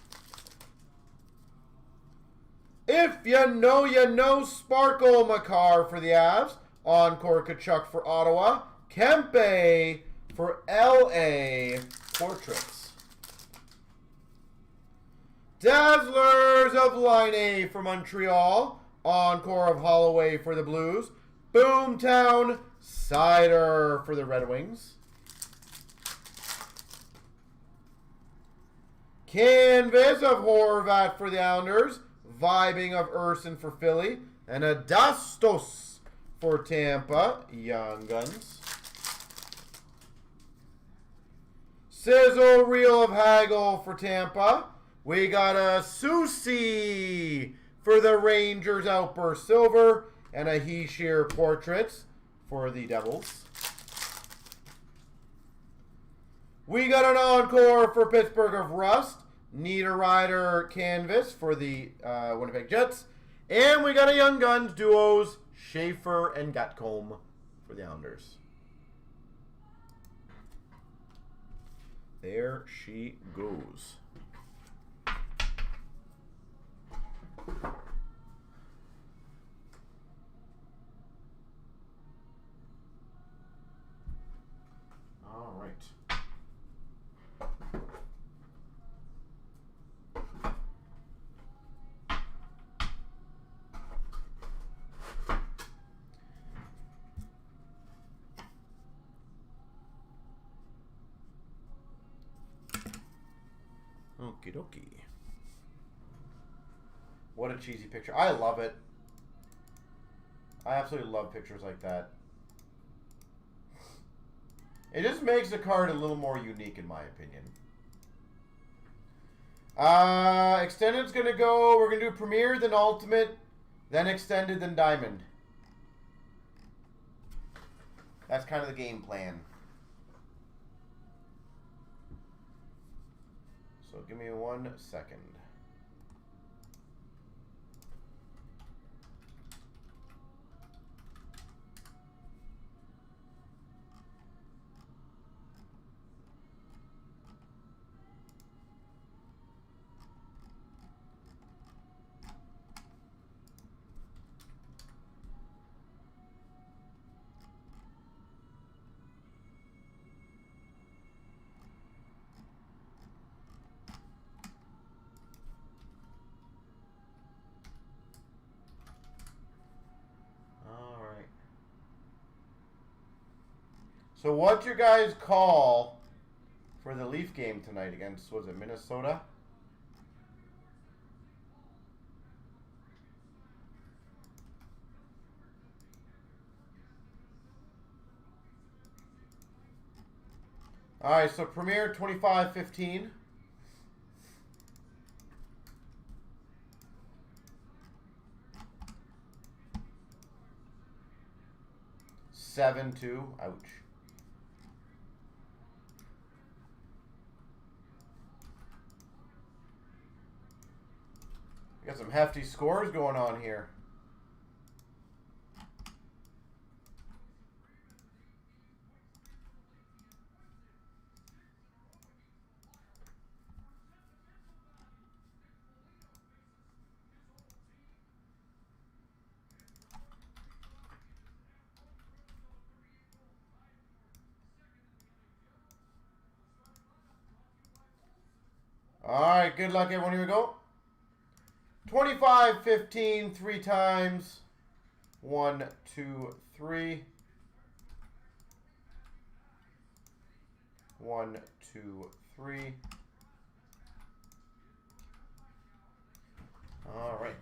If You Know, You Know Sparkle Makar for the Avs. Encore Kachuk for Ottawa. Kempe for LA Portraits. Dazzlers of Line A for Montreal. Encore of Holloway for the Blues. Boomtown Cider for the Red Wings. Canvas of Horvat for the Islanders. Vibing of Urson for Philly. And a Dastos for Tampa. Young Guns. Sizzle Reel of Hagel for Tampa. We got a Susie for the Rangers Outburst Silver. And a Heeshear Portraits for the Devils. We got an Encore for Pittsburgh of Rust. Niederreiter Canvas for the Winnipeg Jets. And we got a Young Guns duos, Schaefer and Gatcomb for the Islanders. There she goes. All right. Okie dokie. What a cheesy picture. I love it. I absolutely love pictures like that. It just makes the card a little more unique in my opinion. Extended's going to go, we're going to do Premier, then Ultimate, then Extended, then Diamond. That's kind of the game plan. So give me 1 second. So what's your guys' call for the Leaf game tonight against, was it Minnesota? All right, so Premier 25-15. Seven two. Ouch. Got some hefty scores going on here. All right, good luck, everyone. Here we go. 25-15, 3 times. 1, 2, 3. 1, 2, 3. All right.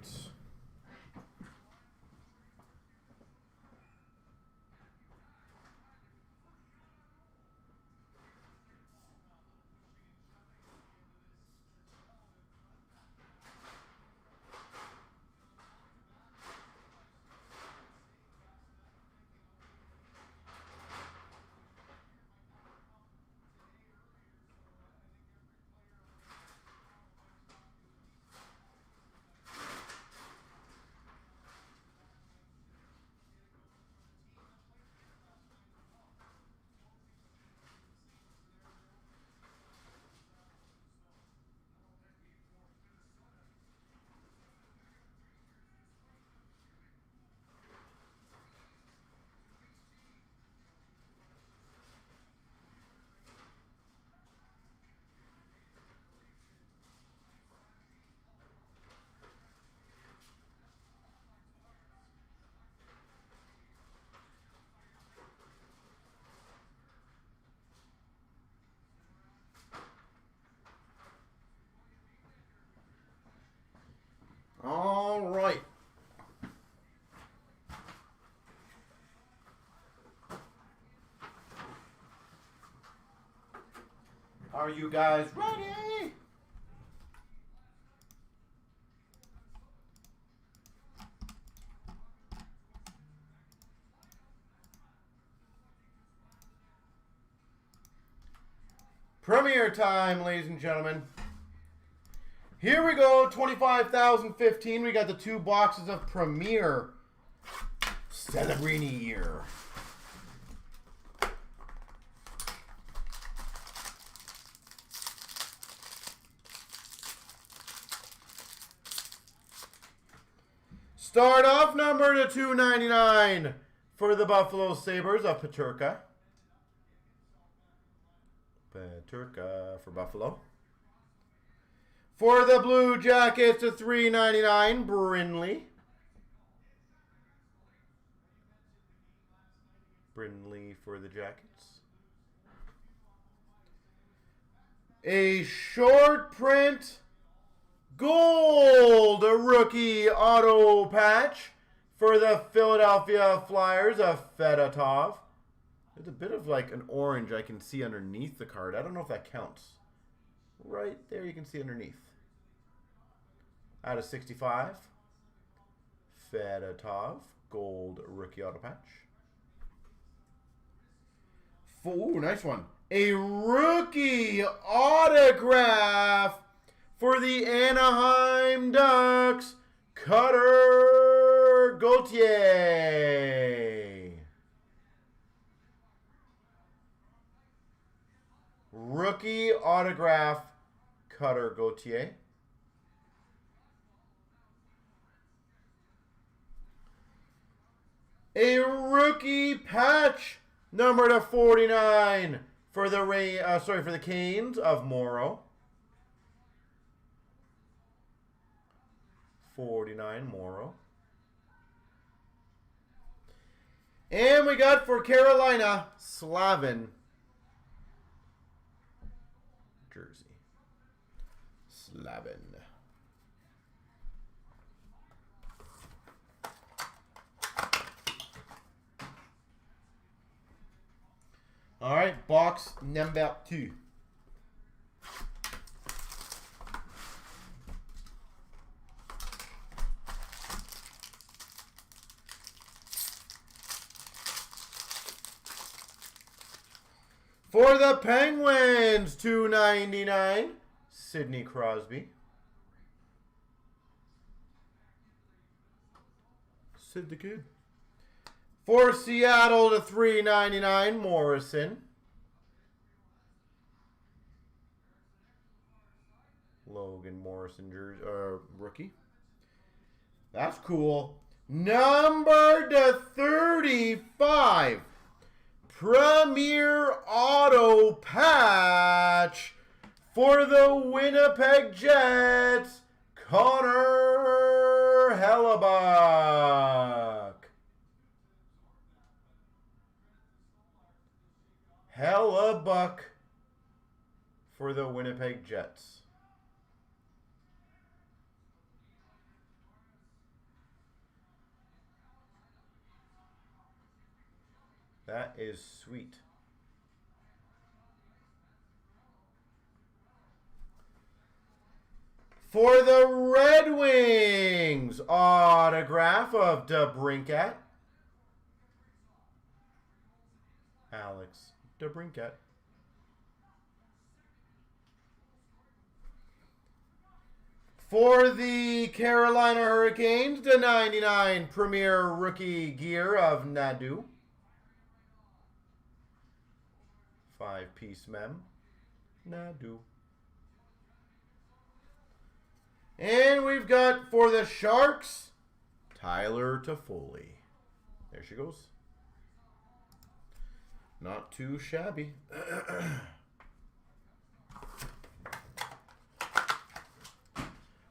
Are you guys ready? Premier time, ladies and gentlemen. Here we go, 25,015. We got the 2 boxes of Premier Celebrini year. Start off number to 299 for the Buffalo Sabres of Peterka. Peterka for Buffalo. For the Blue Jackets to 399, Brinley. Brinley for the Jackets. A short print gold rookie auto patch for the Philadelphia Flyers of Fedotov. There's a bit of like an orange I can see underneath the card. I don't know if that counts. Right there you can see underneath. Out of 65. Fedotov gold rookie auto patch. Ooh, nice one. A rookie autograph for the Anaheim Ducks, Cutter Gauthier. Rookie autograph, Cutter Gauthier. A rookie patch, number to 49 for the for the Canes of Morrow. 49 Morrow. And we got for Carolina, Slavin jersey. Slavin. All right, box number 2. For the Penguins, $2.99, Sidney Crosby. Sid the Kid. For Seattle to $3.99, Morrison. Logan Morrison jersey, rookie. That's cool. Number to 35. Premier auto patch for the Winnipeg Jets, Connor Hellebuck. Hellebuck for the Winnipeg Jets. That is sweet. For the Red Wings, autograph of DeBrincat. Alex DeBrincat. For the Carolina Hurricanes, the /99 Premier Rookie Gear of Nadu. 5-piece mem. Nadu. And we've got for the Sharks, Tyler Toffoli. There she goes. Not too shabby.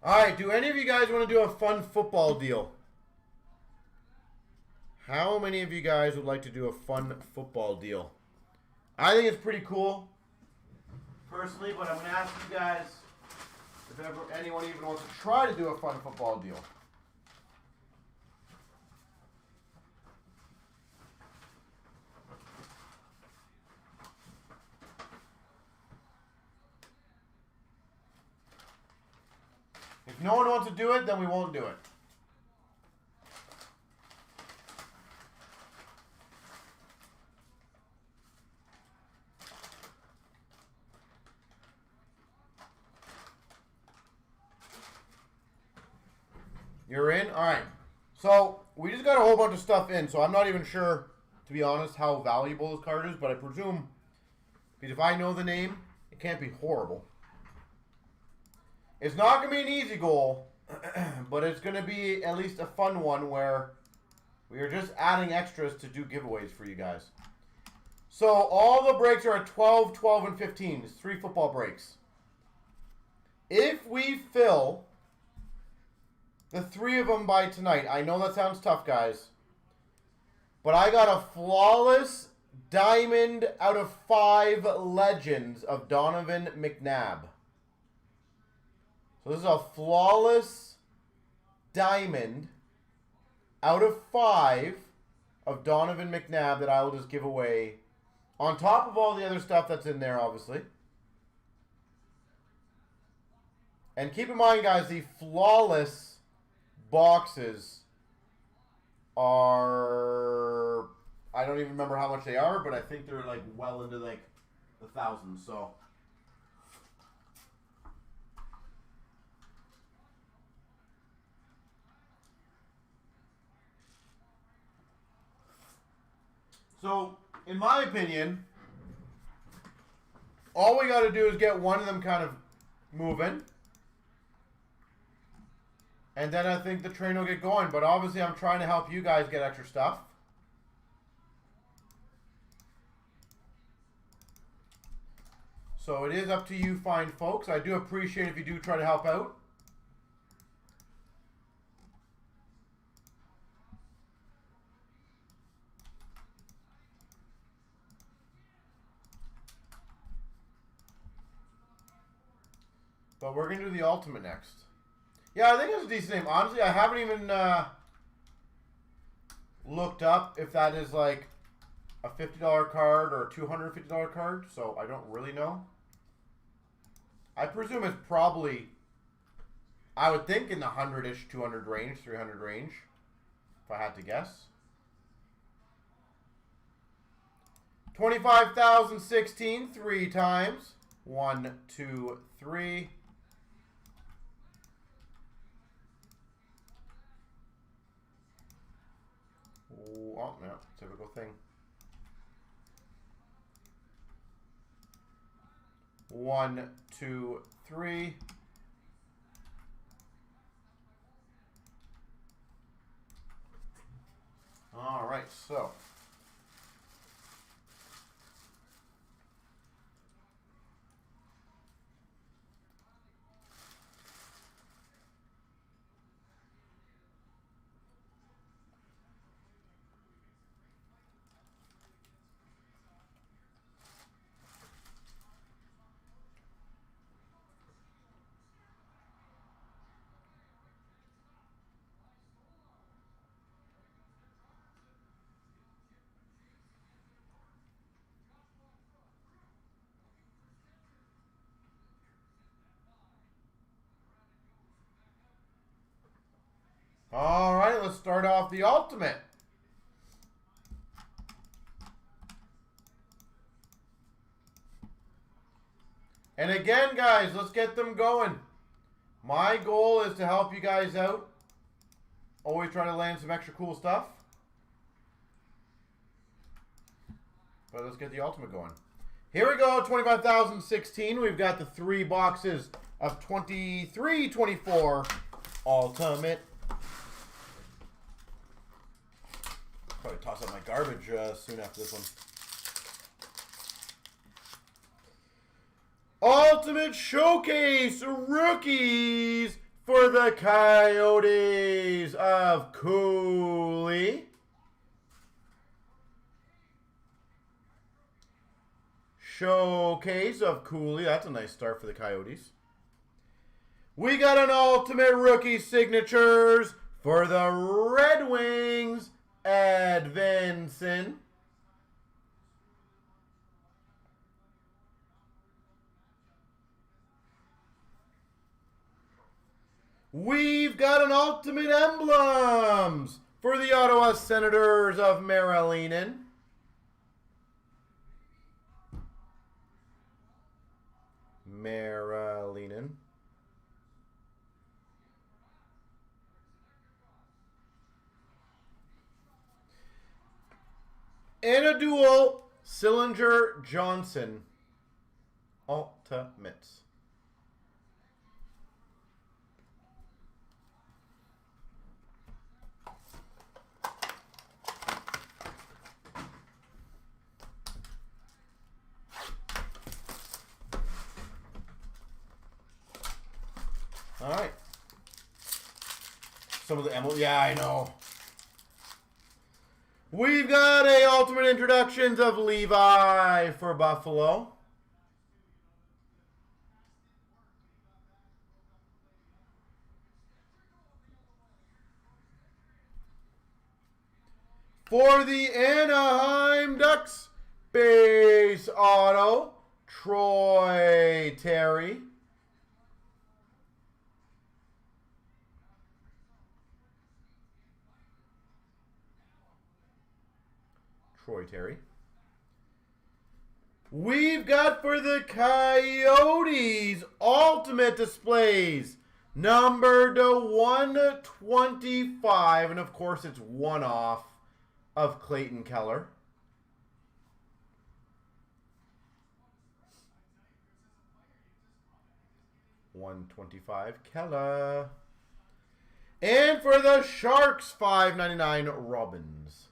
All right, do any of you guys want to do a fun football deal? How many of you guys would like to do a fun football deal? I think it's pretty cool, personally, but I'm going to ask you guys if ever anyone even wants to try to do a fun football deal. no one wants to do it, then we won't do it. You're in? All right. So we just got a whole bunch of stuff in, so I'm not even sure, to be honest, how valuable this card is, but I presume, because if I know the name, it can't be horrible. It's not going to be an easy goal, but it's going to be at least a fun one where we are just adding extras to do giveaways for you guys. So all the breaks are at 12, 12, and 15. It's 3 football breaks. If we fill the 3 of them by tonight, I know that sounds tough, guys, but I got a flawless diamond out of 5 legends of Donovan McNabb. So this is a flawless diamond out of 5 of Donovan McNabb that I will just give away on top of all the other stuff that's in there, obviously. And keep in mind, guys, the flawless boxes are, I don't even remember how much they are, but I think they're like well into like the thousands, so. So, in my opinion, all we got to do is get one of them kind of moving. And then I think the train will get going. But obviously, I'm trying to help you guys get extra stuff. So it is up to you fine folks. I do appreciate if you do try to help out. But we're going to do the ultimate next. Yeah, I think it's a decent name. Honestly, I haven't even looked up if that is like a $50 card or a $250 card. So I don't really know. I presume it's probably, I would think in the 100-ish, 200 range, 300 range, if I had to guess. 25,016 3 times. 1, 2, 3. Oh, no, typical thing. 1, 2, 3. All right, so. All right, let's start off the ultimate. And again, guys, let's get them going. My goal is to help you guys out. Always try to land some extra cool stuff. But let's get the ultimate going. Here we go, 25,016. We've got the 3 boxes of 2324 ultimate. Probably toss out my garbage soon after this one. Ultimate Showcase Rookies for the Coyotes of Cooley. Showcase of Cooley. That's a nice start for the Coyotes. We got an Ultimate Rookie Signatures for the Red Wings. Edvinson. We've got an Ultimate Emblems for the Ottawa Senators of Marilenen. And a dual Sillinger Johnson Ultimates. All right. Some of the emblems. Yeah, I know. We've got a Ultimate Introductions of Levi for Buffalo. For the Anaheim Ducks, base auto, Troy Terry. We've got for the Coyotes, Ultimate Displays, numbered to 125. And of course, it's one off of Clayton Keller. $125 Keller. And for the Sharks, $5.99 Robbins.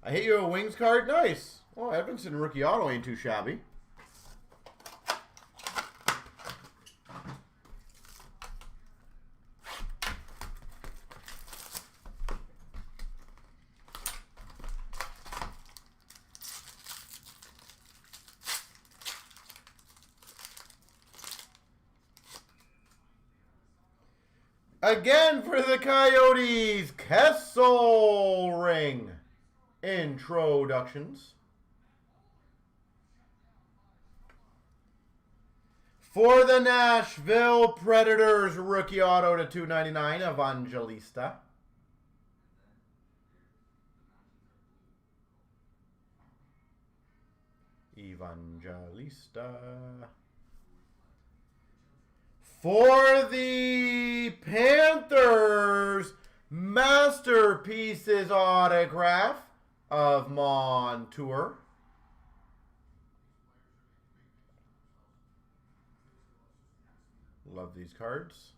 I hit you a Wings card. Nice. Oh, Edmondson rookie auto ain't too shabby. Again for the Coyotes, Kessel Ring Introductions. For the Nashville Predators, rookie auto to $2.99, Evangelista. For the Panthers, Masterpieces autograph of Montour. Love these cards.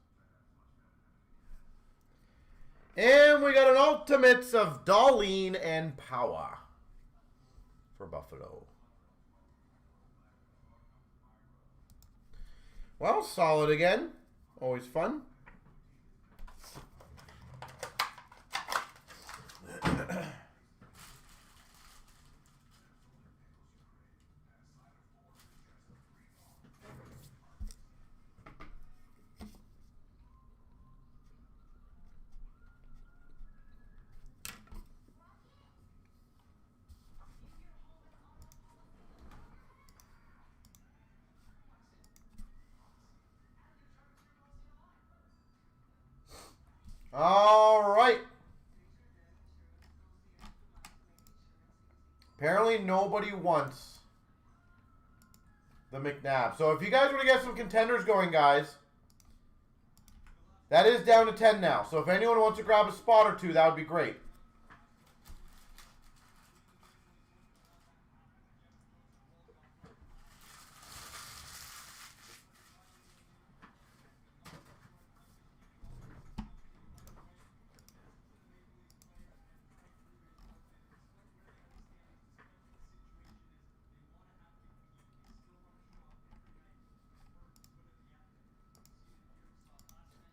And we got an Ultimates of Darlene and Power for Buffalo. Well, solid again. Always fun. All right. Apparently nobody wants the McNabb. So if you guys want to get some contenders going, guys, that is down to 10 now. So if anyone wants to grab a spot or two, that would be great.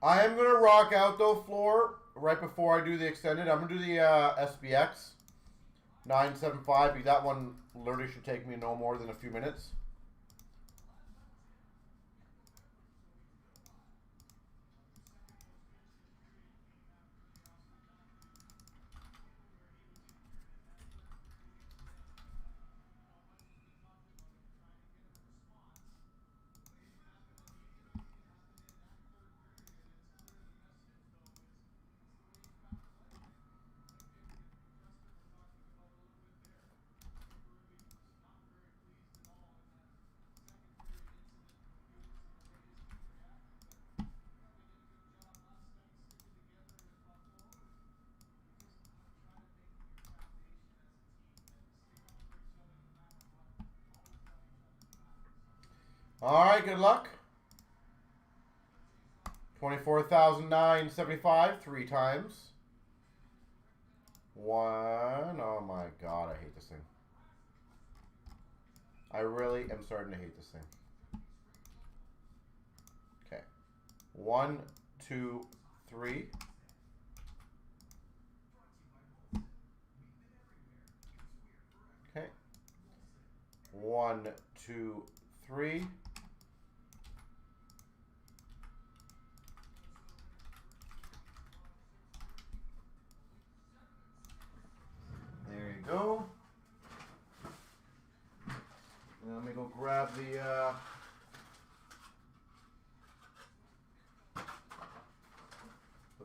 I am going to rock out, though, Floor, right before I do the extended. I'm going to do the SBX 975, because that one literally should take me no more than a few minutes. All right, good luck. 24,975 3 times. 1. Oh my God, I hate this thing. I really am starting to hate this thing. Okay. 1, 2, 3. Okay. 1, 2, 3. There you go. Now let me go grab the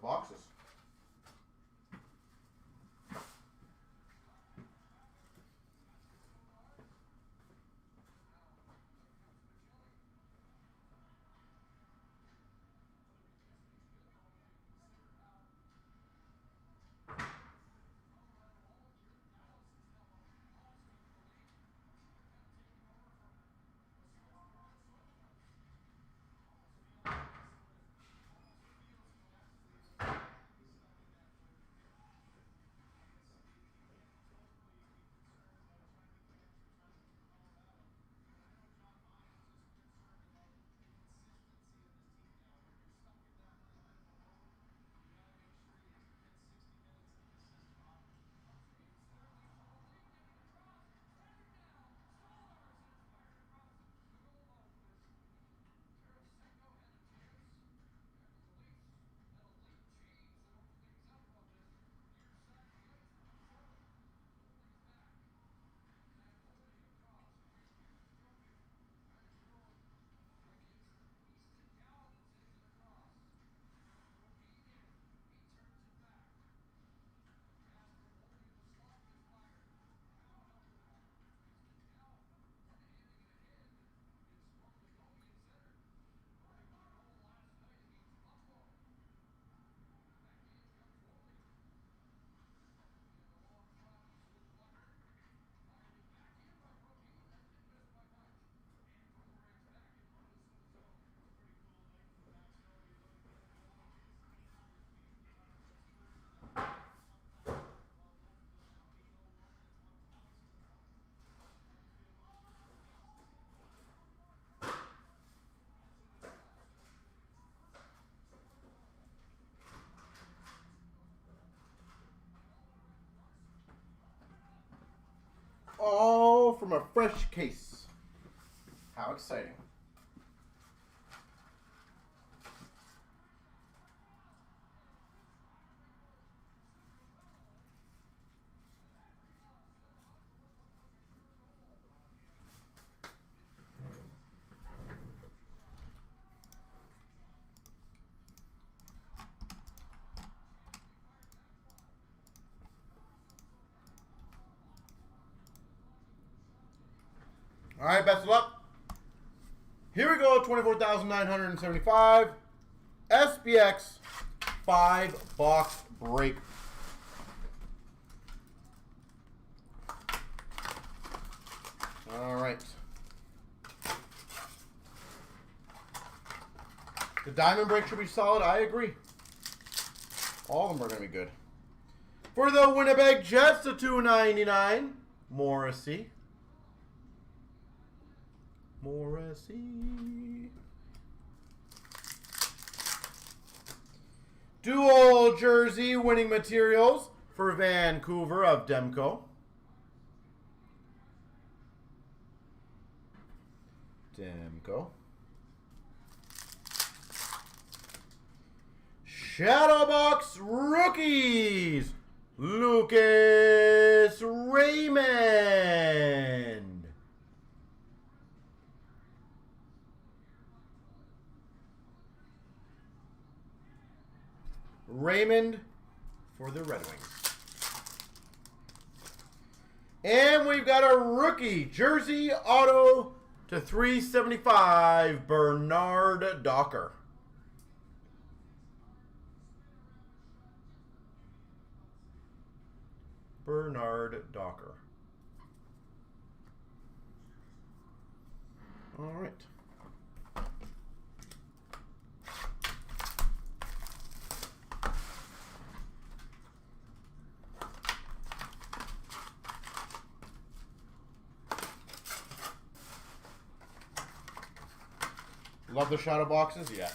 boxes. All from a fresh case. How exciting. All right, best of luck. Here we go, 24,975. SBX 5-box break. All right. The diamond break should be solid. I agree. All of them are going to be good. For the Winnipeg Jets, the $2.99, Morrissey. Dual jersey winning materials for Vancouver of Demko. Shadowbox rookies, Lucas Raymond. Raymond for the Red Wings. And we've got a rookie jersey auto to 375, Bernard Docker. Bernard Docker. All right. Love the shadow boxes? Yeah.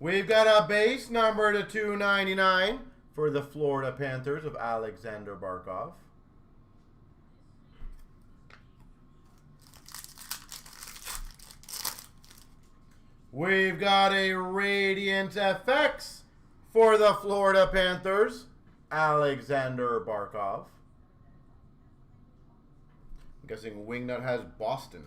We've got a base number to 299 for the Florida Panthers of Alexander Barkov. We've got a Radiant FX for the Florida Panthers, Alexander Barkov. I'm guessing Wingnut has Boston.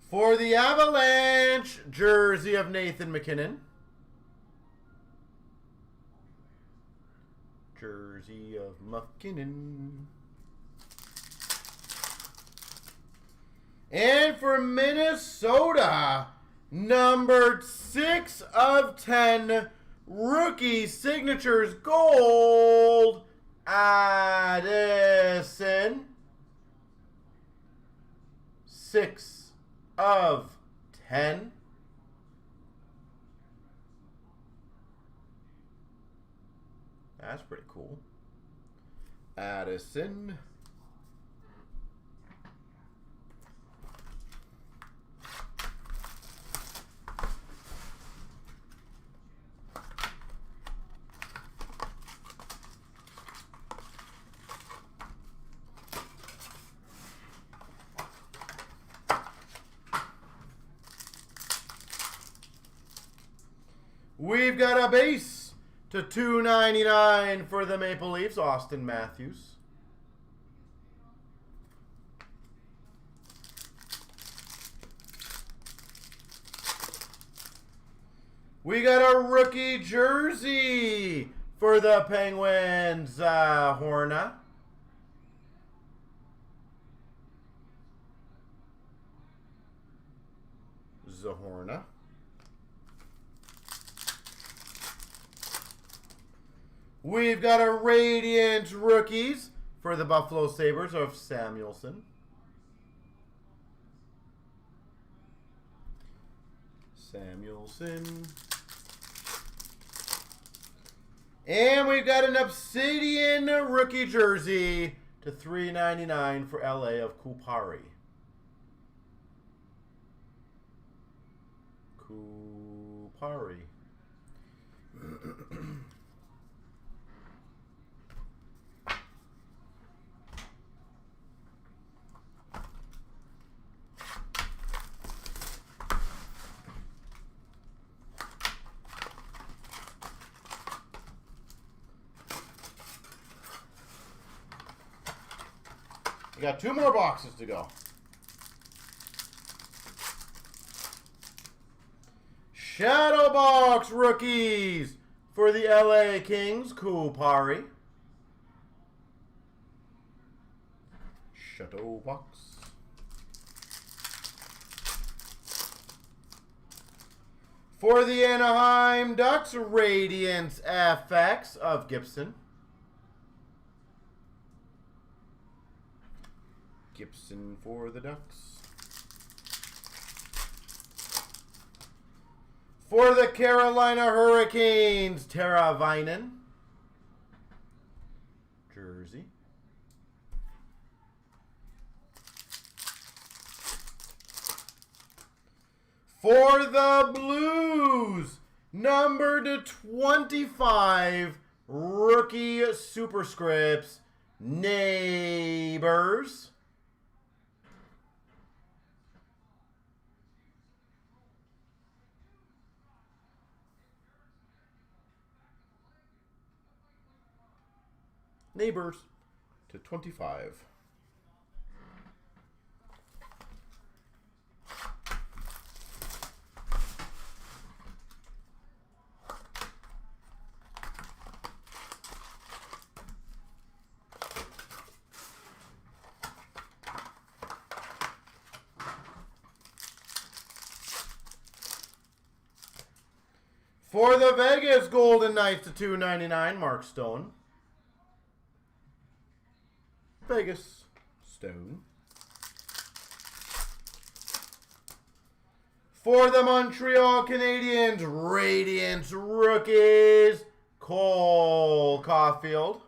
For the Avalanche, jersey of Nathan MacKinnon. Jersey of MacKinnon. And for Minnesota, numbered 6 of 10, rookie signatures gold, Addison. 6 of 10. That's pretty cool. Addison. We've got a base to 299 for the Maple Leafs, Austin Matthews. We got a rookie jersey for the Penguins, Horna. Zahorna. We've got a Radiant rookies for the Buffalo Sabres of Samuelson. And we've got an Obsidian rookie jersey to $3.99 for LA of Kupari. We got 2 more boxes to go. Shadow box rookies for the LA Kings, Kupari. Shadow box. For the Anaheim Ducks, Radiance FX of Gibson. Gibson for the Ducks. For the Carolina Hurricanes, Tara Vinen. Jersey. For the Blues, number to 25, rookie superscripts, Neighbors. Neighbors to 25. For the Vegas Golden Knights to $2.99, Mark Stone. Vegas Stone. For the Montreal Canadiens, Radiance rookies, Cole Caulfield.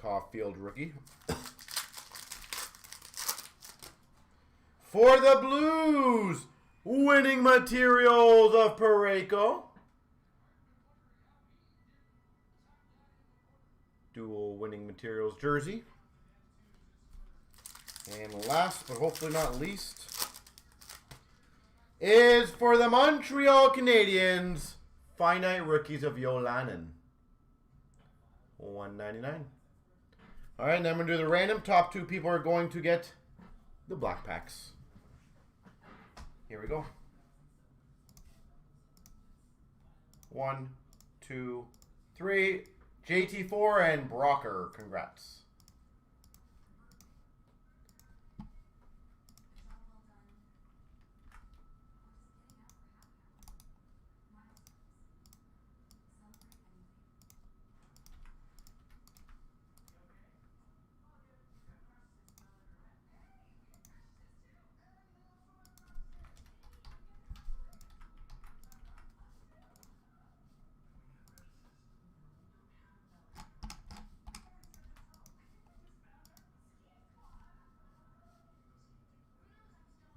Caulfield rookie. For the Blues, winning materials of Parayko. Dual winning materials jersey. And last, but hopefully not least, is for the Montreal Canadiens, finite rookies of Yolanen. $1.99. All right, then we're going to do the random. Top 2 people are going to get the black packs. Here we go. 1, 2, 3. JT4 and Brocker. Congrats.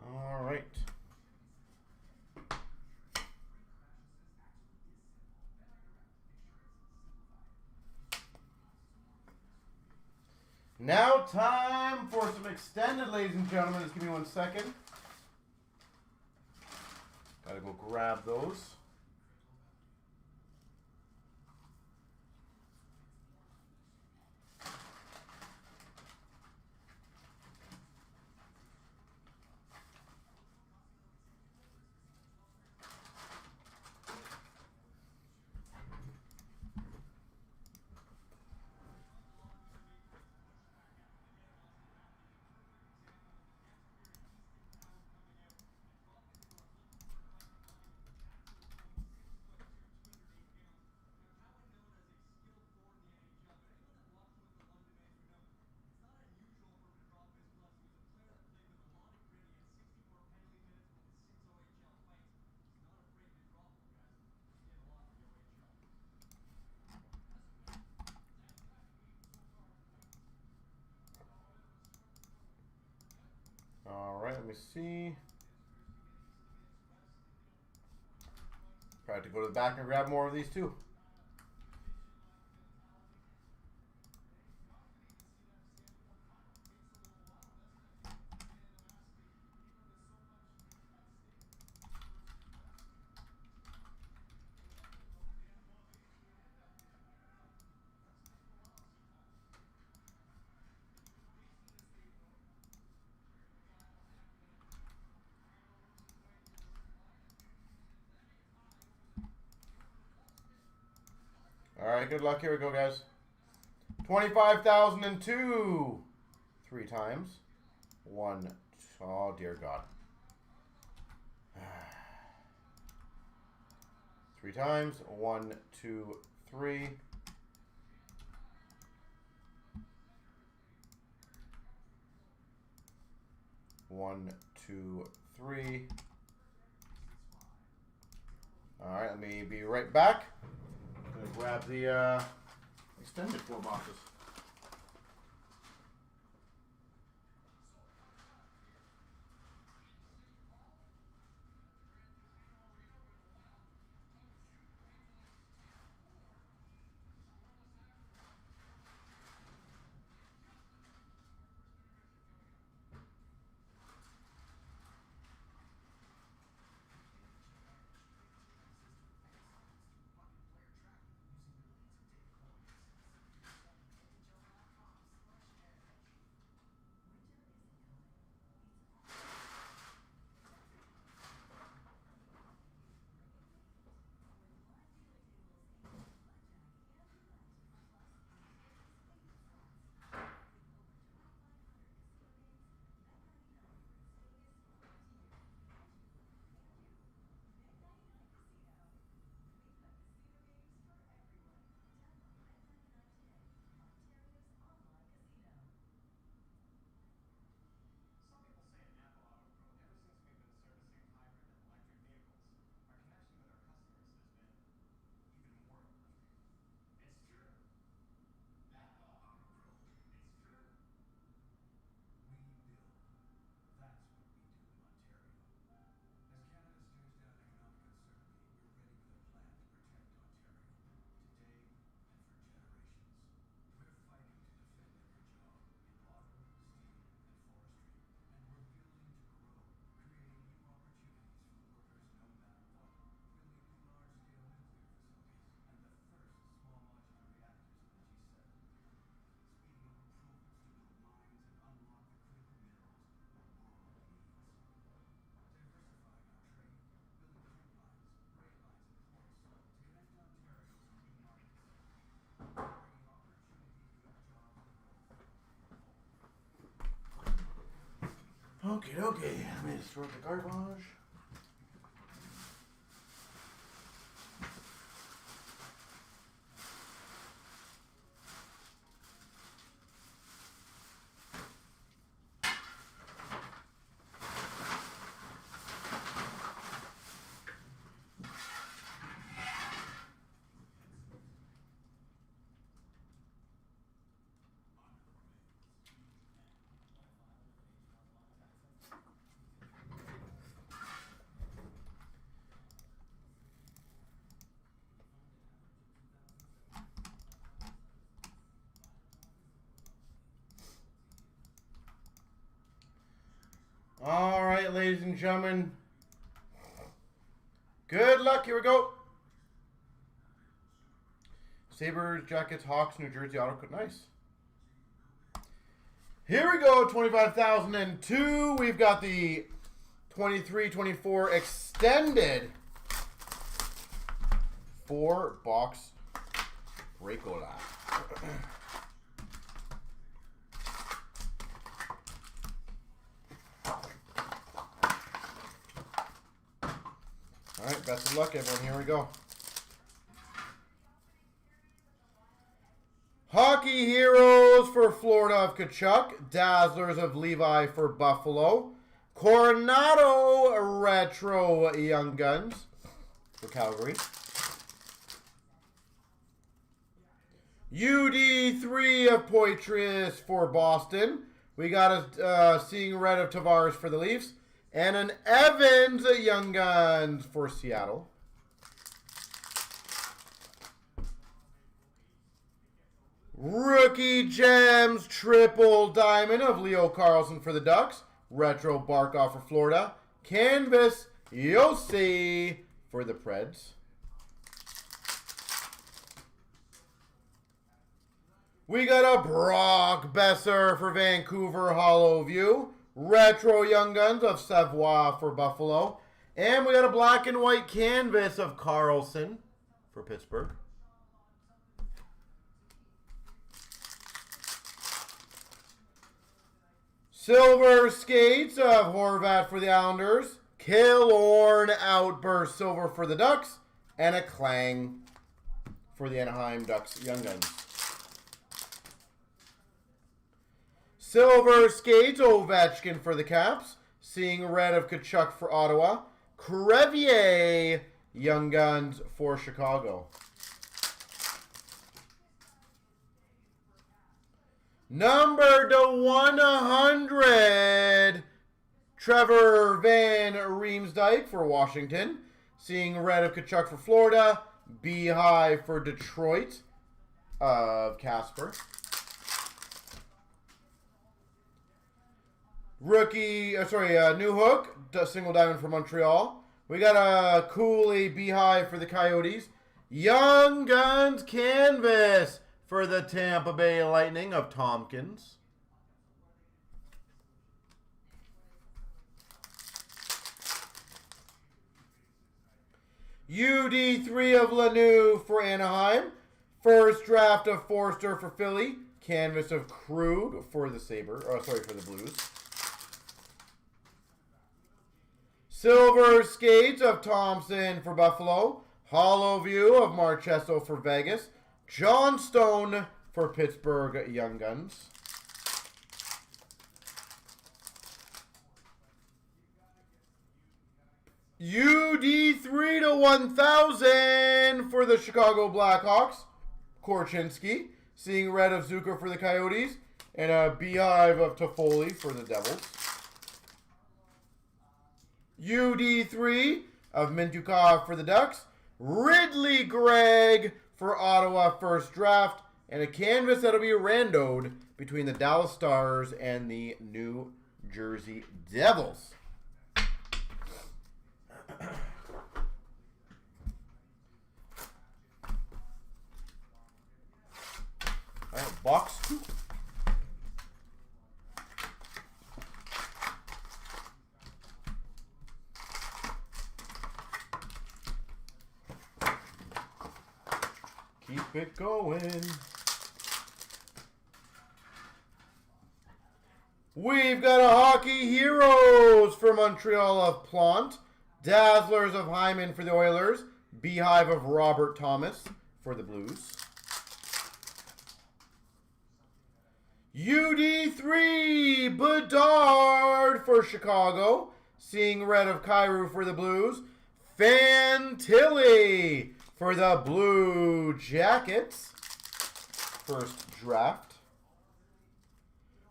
All right. Now time for some extended, ladies and gentlemen. Just give me 1 second. Gotta go grab those. All right, let me see. Try to go to the back and grab more of these too. All right, good luck. Here we go, guys. 25,002. 3 times. 1. Oh, dear God. 3 times. 1, 2, 3. 1, 2, 3. All right, let me be right back. I'm going to grab the extended 4 boxes. Okay, let me just throw the garbage. All right, ladies and gentlemen. Good luck. Here we go. Sabres, Jackets, Hawks, New Jersey auto cut. Nice. Here we go. 25,002. We've got the 23-24 extended 4-box Breakola. All right, best of luck, everyone. Here we go. Hockey Heroes for Florida of Tkachuk. Dazzlers of Levi for Buffalo. Coronado Retro Young Guns for Calgary. UD3 of Poitras for Boston. We got a Seeing Red of Tavares for the Leafs. And an Evans Young Guns for Seattle. Rookie Gems Triple Diamond of Leo Carlson for the Ducks. Retro Barkov for Florida. Canvas Yossi for the Preds. We got a Brock Besser for Vancouver Hollow View. Retro Young Guns of Savoie for Buffalo. And we got a black and white canvas of Carlson for Pittsburgh. Silver Skates of Horvat for the Islanders. Killorn Outburst Silver for the Ducks. And a Clang for the Anaheim Ducks Young Guns. Silver Skates Ovechkin for the Caps. Seeing Red of Tkachuk for Ottawa. Crevier Young Guns for Chicago. Number to 100, Trevor Van Riemsdyk for Washington. Seeing Red of Tkachuk for Florida. Beehive for Detroit of Casper. New Hook, single diamond for Montreal. We got a Cooley Beehive for the Coyotes. Young Guns Canvas for the Tampa Bay Lightning of Tompkins. UD3 of Lanoux for Anaheim. First draft of Forster for Philly. Canvas of Krug for the for the Blues. Silver Skates of Thompson for Buffalo. Hollow View of Marchesso for Vegas. John Stone for Pittsburgh Young Guns. UD3 to 1,000 for the Chicago Blackhawks. Korchinski. Seeing Red of Zucker for the Coyotes. And a Beehive of Toffoli for the Devils. UD3 of Mintukov for the Ducks. Ridley Gregg for Ottawa first draft. And a canvas that'll be randoed between the Dallas Stars and the New Jersey Devils. All right, box 2. Keep it going. We've got a Hockey Heroes for Montreal of Plante. Dazzlers of Hyman for the Oilers. Beehive of Robert Thomas for the Blues. UD3 Bedard for Chicago. Seeing red of Kyrou for the Blues. Fantilli for the Blue Jackets. First draft.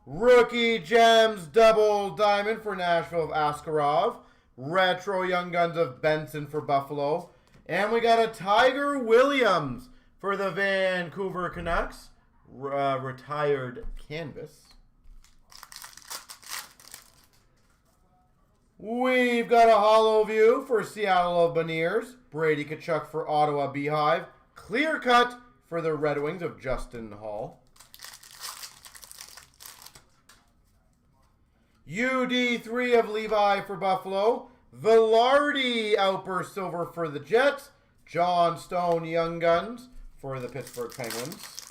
Rookie Gems Double Diamond for Nashville of Askarov. Retro Young Guns of Benson for Buffalo. And we got a Tiger Williams for the Vancouver Canucks. Retired canvas. We've got a Hollow View for Seattle of Beniers. Brady Tkachuk for Ottawa Beehive. Clear Cut for the Red Wings of Justin Hall. UD3 of Levi for Buffalo. Velarde Outburst Silver for the Jets. John Stone Young Guns for the Pittsburgh Penguins.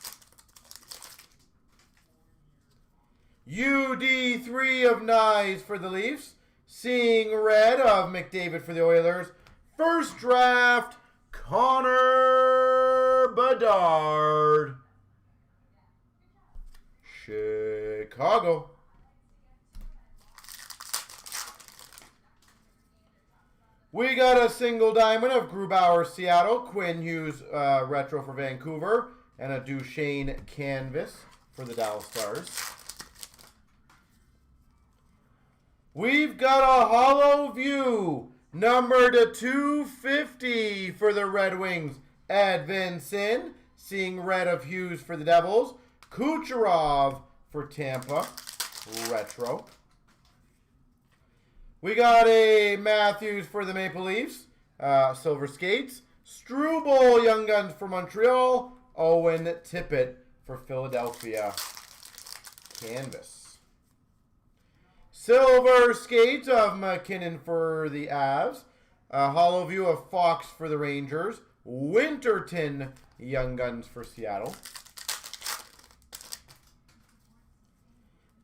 UD3 of Nyes for the Leafs. Seeing red of McDavid for the Oilers. First draft, Connor Bedard. Chicago. We got a single diamond of Grubauer Seattle. Quinn Hughes retro for Vancouver. And a Duchesne canvas for the Dallas Stars. We've got a Hollow View, numbered to 250 for the Red Wings. Edvinson, seeing red of Hughes for the Devils. Kucherov for Tampa, retro. We got a Matthews for the Maple Leafs, silver skates. Struble Young Guns for Montreal. Owen Tippett for Philadelphia, canvas. Silver skates of McKinnon for the Avs. Hollow View of Fox for the Rangers. Winterton Young Guns for Seattle.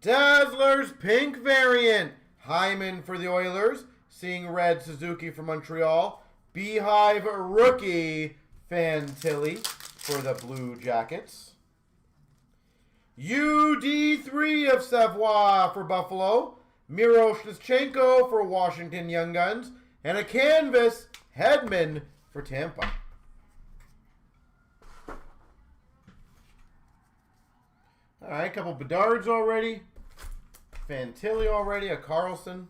Dazzlers Pink variant. Hyman for the Oilers. Seeing red Suzuki for Montreal. Beehive rookie Fantilli for the Blue Jackets. UD3 of Savoie for Buffalo. Miro Shevchenko for Washington Young Guns. And a canvas, Hedman for Tampa. All right, a couple Bedards already. Fantilli already, a Carlson.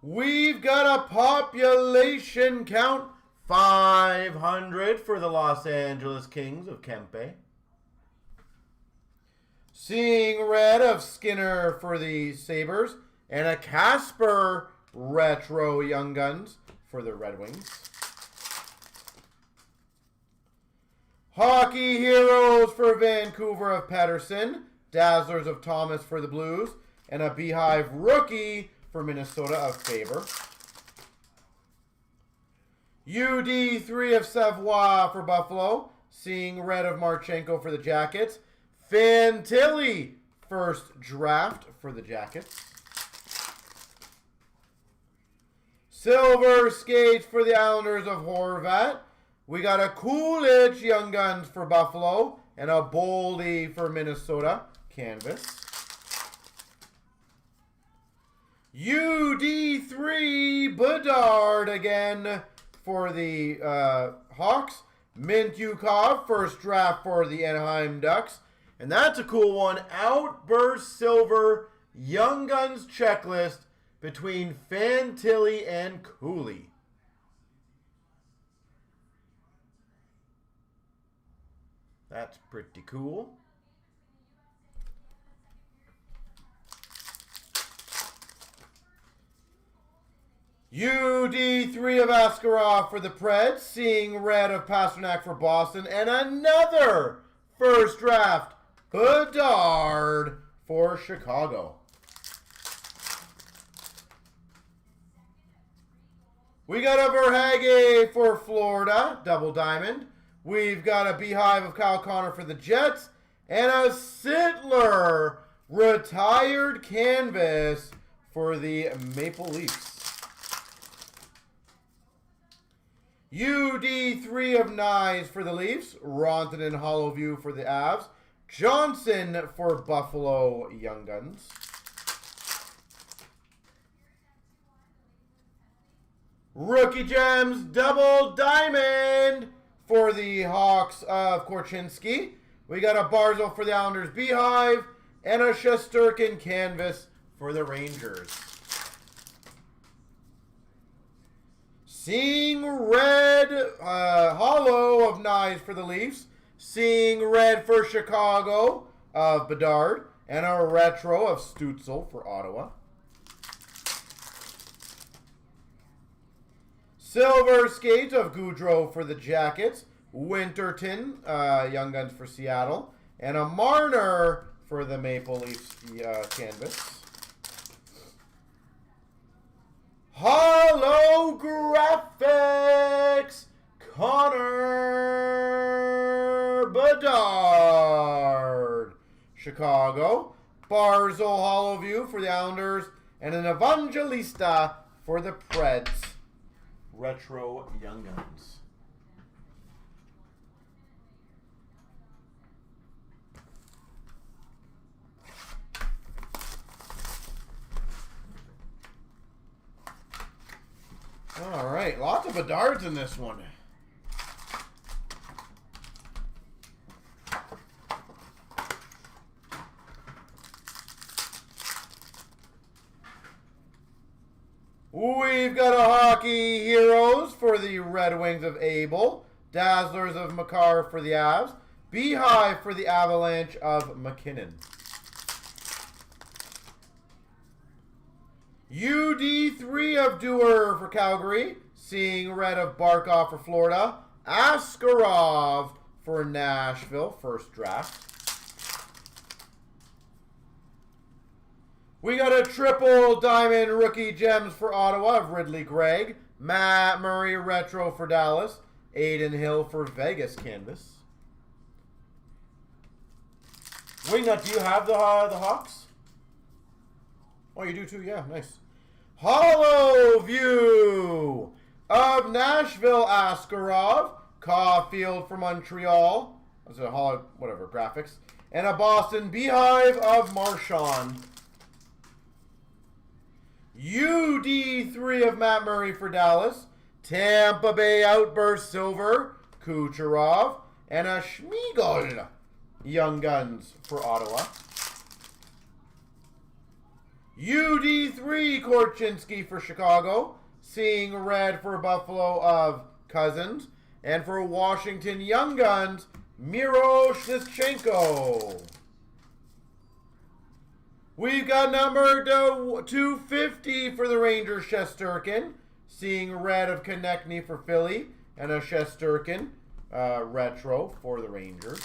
We've got a population count 500 for the Los Angeles Kings of Kempe. Seeing red of Skinner for the Sabres. And a Casper retro Young Guns for the Red Wings. Hockey Heroes for Vancouver of Pettersson. Dazzlers of Thomas for the Blues. And a Beehive rookie for Minnesota of Faber. UD3 of Savoie for Buffalo. Seeing red of Marchenko for the Jackets. Fantilli first draft for the Jackets. Silver skates for the Islanders of Horvat. We got a Coolidge Young Guns for Buffalo. And a Boldy for Minnesota. Canvas. UD3 Bedard again for the Hawks. Mintyukov, first draft for the Anaheim Ducks. And that's a cool one. Outburst Silver Young Guns checklist between Fantilli and Cooley. That's pretty cool. UD3 of Askarov for the Preds. Seeing red of Pasternak for Boston. And another first draft, Bedard for Chicago. We got a Verhage for Florida, double diamond. We've got a Beehive of Kyle Connor for the Jets. And a Sittler retired canvas for the Maple Leafs. UD3 of 9s for the Leafs. Ronton and Hollowview for the Avs. Johnson for Buffalo Young Guns. Rookie Gems double diamond for the Hawks of Korchinski. We got a Barzal for the Islanders Beehive and a Shesterkin canvas for the Rangers. Seeing red hollow of 9s for the Leafs. Seeing red for Chicago of Bedard and a retro of Stützle for Ottawa. Silver skates of Goudreau for the Jackets. Winterton, Young Guns for Seattle. And a Marner for the Maple Leafs canvas. Holographics, Connor Bedard, Chicago. Barzal Hollowview for the Islanders. And an Evangelista for the Preds. Retro Young Guns. All right, lots of Bedards in this one. We've got a Hockey Heroes for the Red Wings of Abel. Dazzlers of Makar for the Avs. Beehive for the Avalanche of McKinnon. UD3 of Dewar for Calgary. Seeing red of Barkov for Florida. Askarov for Nashville, first draft. We got a triple diamond rookie gems for Ottawa of Ridley Gregg. Matt Murray retro for Dallas. Aiden Hill for Vegas canvas. Wingnut, do you have the Hawks? Oh, you do too? Yeah, nice. Hollow View of Nashville Askarov. Caulfield for Montreal. That's a hollow, whatever, graphics. And a Boston Beehive of Marchand. UD3 of Matt Murray for Dallas. Tampa Bay Outburst Silver, Kucherov. And a Schmeigel Young Guns for Ottawa. UD3 Korchinski for Chicago. Seeing red for Buffalo of Cousins. And for Washington Young Guns, Miro Shishchenko. We've got number 250 for the Rangers, Shesterkin. Seeing red of Konechny for Philly. And a Shesterkin retro for the Rangers.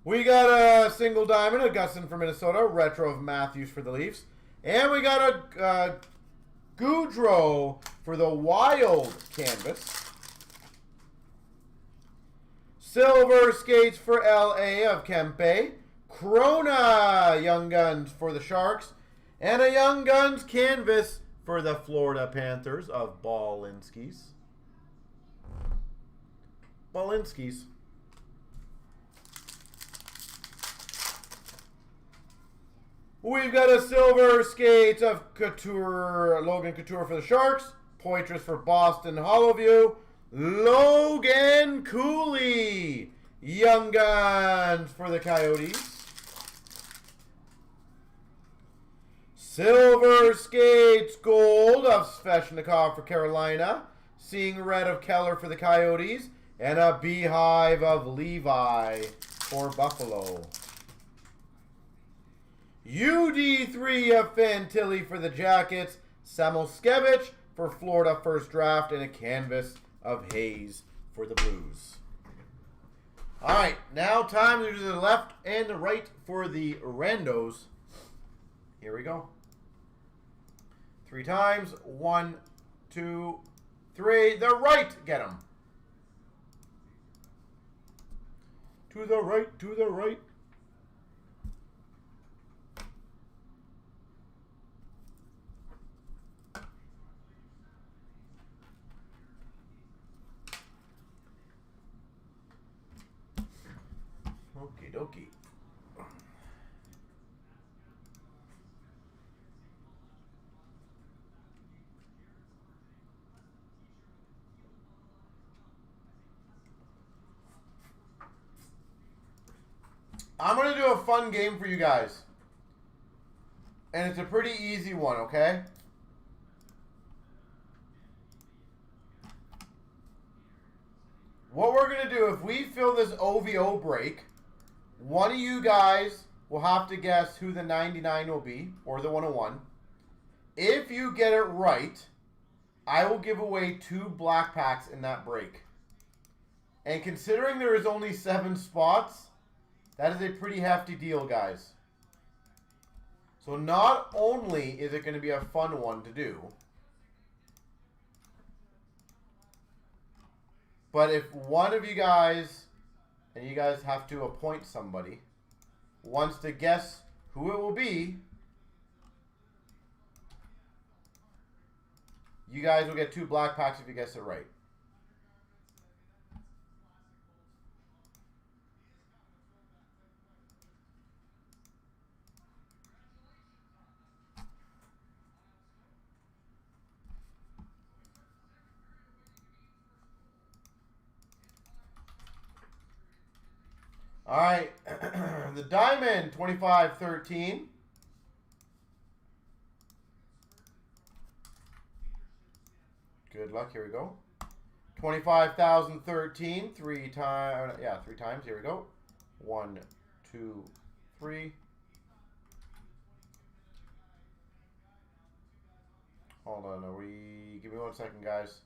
We got a single diamond, a Gustin for Minnesota. Retro of Matthews for the Leafs. And we got a Goudreau for the Wild canvas. Silver skates for LA of Kempe. Krona Young Guns for the Sharks. And a Young Guns canvas for the Florida Panthers of Balinskis. We've got a silver skates of Couture, Logan Couture for the Sharks. Poitras for Boston Hollowview. Logan Cooley, Young Guns for the Coyotes. Silver skates gold of Svechnikov for Carolina. Seeing red of Keller for the Coyotes. And a Beehive of Levi for Buffalo. UD3 of Fantilli for the Jackets. Samoskevich for Florida first draft. And a canvas of Hayes for the Blues. All right, now time to do the left and the right for the randos. Here we go. 3 times. 1, 2, 3. The right. Get them. To the right, to the right. Okie dokie. I'm going to do a fun game for you guys. And it's a pretty easy one, okay? What we're going to do, if we fill this OVO break, one of you guys will have to guess who the 99 will be, or the 101. If you get it right, I will give away 2 black packs in that break. And considering there is only 7 spots, that is a pretty hefty deal, guys. So not only is it going to be a fun one to do, but if one of you guys, and you guys have to appoint somebody, wants to guess who it will be, you guys will get 2 black packs if you guess it right. All right, the diamond, 2513. Good luck, here we go. 25,013, 3 times, yeah, 3 times, here we go. 1, 2, 3. Hold on, give me 1 second, guys.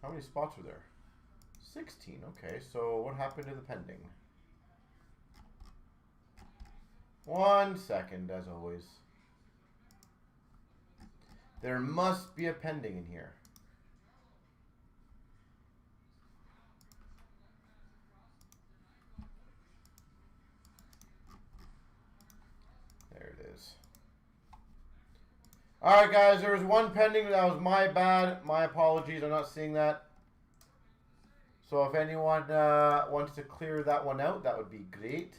How many spots were there? 16, okay, so what happened to the pending? 1 second, as always. There must be a pending in here. There it is. All right, guys, there was 1 pending. That was my bad. My apologies. I'm not seeing that. So if anyone wants to clear that one out, that would be great.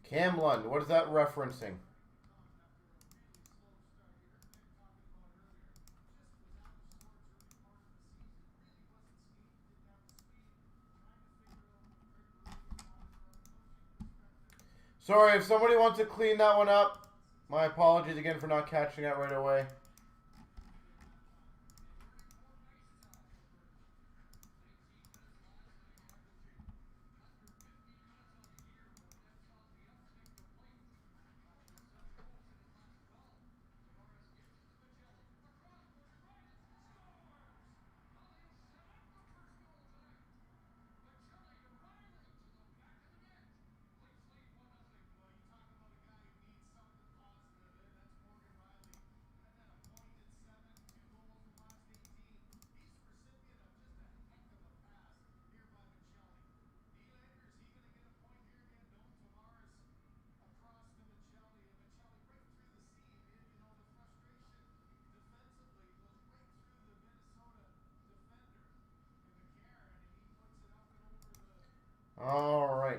Cam Lund, what is that referencing? Sorry, if somebody wants to clean that one up, my apologies again for not catching that right away. All right.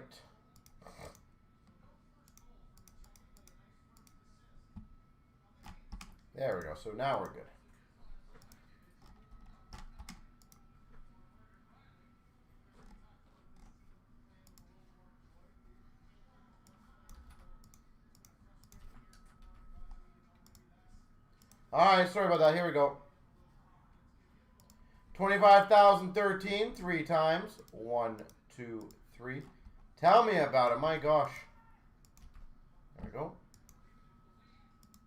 There we go. So now we're good. Alright, sorry about that. Here we go. 25,013, 3 times. 1, 2, 3. Tell me about it. My gosh. There we go.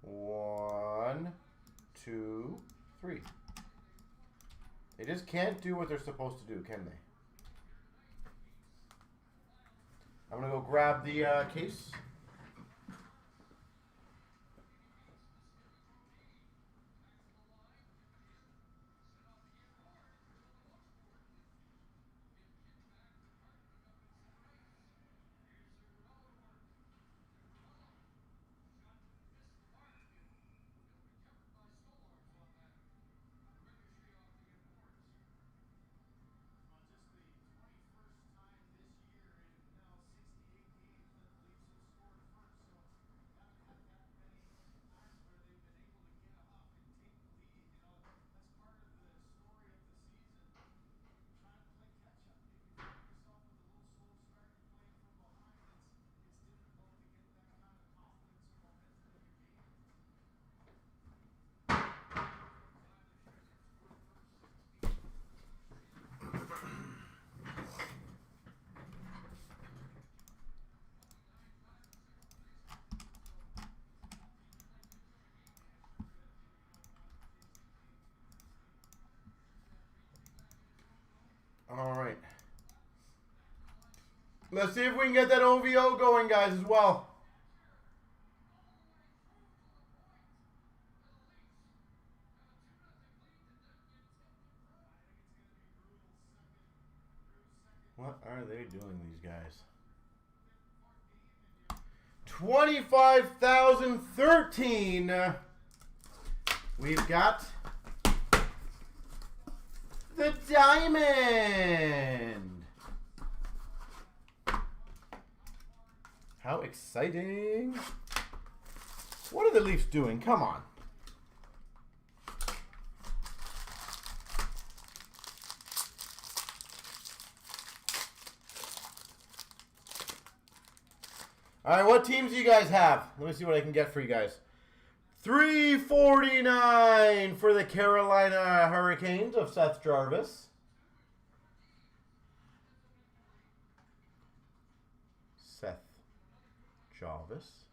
1, 2, 3. They just can't do what they're supposed to do, can they? I'm going to go grab the case. All right. Let's see if we can get that OVO going, guys, as well. What are they doing, these guys? 25,013. We've got the diamond. How exciting. What are the Leafs doing? Come on. All right, what teams do you guys have? Let me see what I can get for you guys. 349 for the Carolina Hurricanes of Seth Jarvis. Seth Jarvis.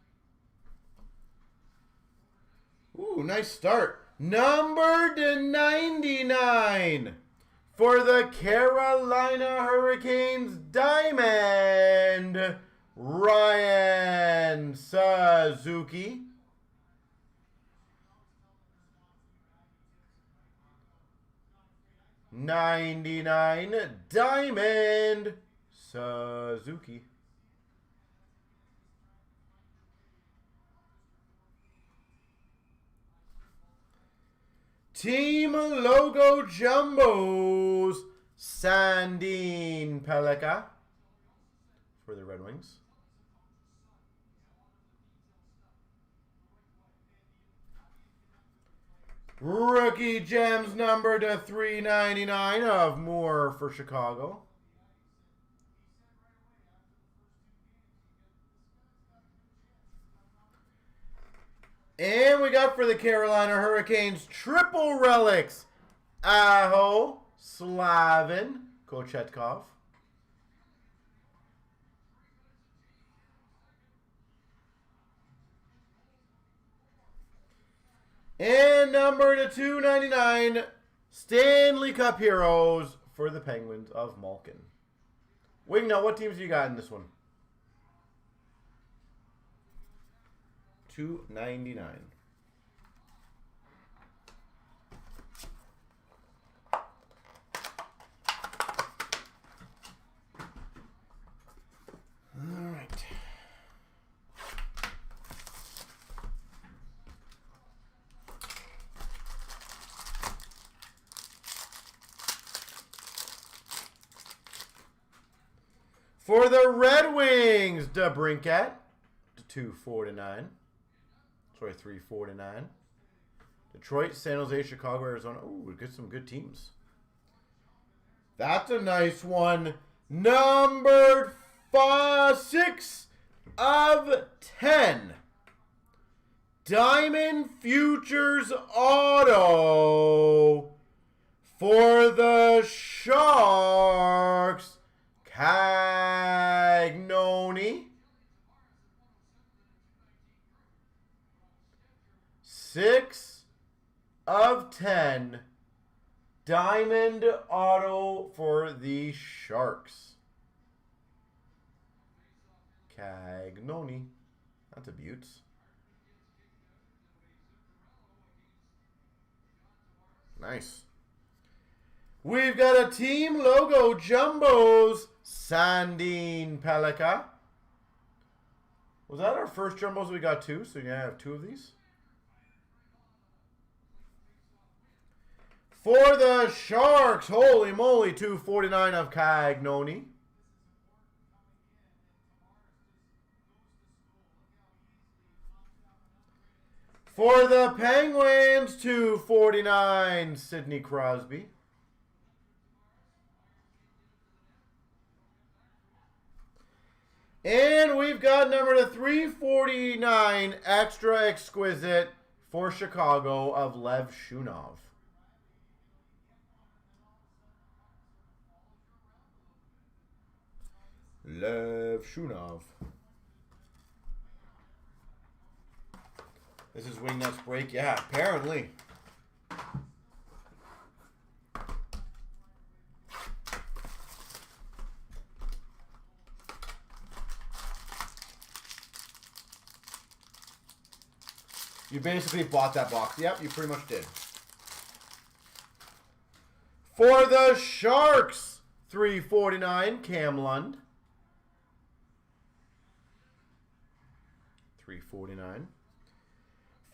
Ooh, nice start. Number to 99 for the Carolina Hurricanes diamond, Ryan Suzuki. '99 diamond, Suzuki. Team Logo Jumbos, Sandin Pellikka for the Red Wings. Rookie Gems number to 399 of Moore for Chicago. And we got for the Carolina Hurricanes triple relics, Aho, Slavin, Kochetkov. And number to 299, Stanley Cup Heroes for the Penguins of Malkin. Wingnut, what teams do you got in this one? 299. All right. For the Red Wings, DeBrincat to 249. Sorry, 349. Detroit, San Jose, Chicago, Arizona. Ooh, we get some good teams. That's a nice one. Numbered 6 of 10. Diamond Futures Auto for the Sharks, Cagnoni. 6/10. Diamond Auto for the Sharks. Cagnoni. That's a beaut. Nice. We've got a team logo jumbos. Sandine Pelika. Was that our first jumbos? We got two, so you're going to have two of these. For the Sharks, holy moly, 249 of Cagnoni. For the Penguins, 249, Sidney Crosby. And we've got number to 349, extra exquisite for Chicago of Lev Shunov. Lev Shunov. This is Wingnuts break. Yeah, apparently. You basically bought that box. Yep, you pretty much did. For the Sharks, 349, Cam Lund. 349.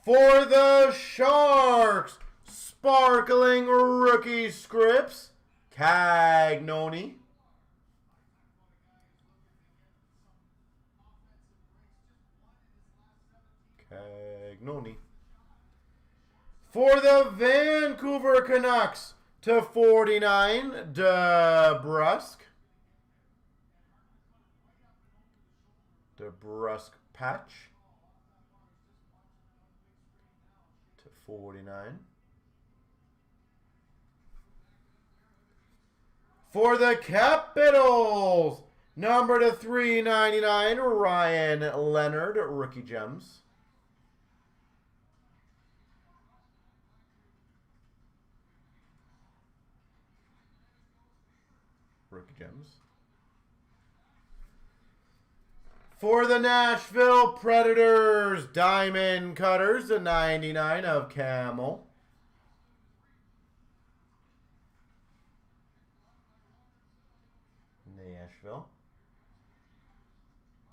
For the Sharks, sparkling rookie scripts, Cagnoni. Cagnoni. For the Vancouver Canucks, /49, DeBrusk. DeBrusk patch. /49. For the Capitals, number to 399, Ryan Leonard, rookie gems. Rookie gems. For the Nashville Predators, diamond cutters, a 99 of Camel. Nashville.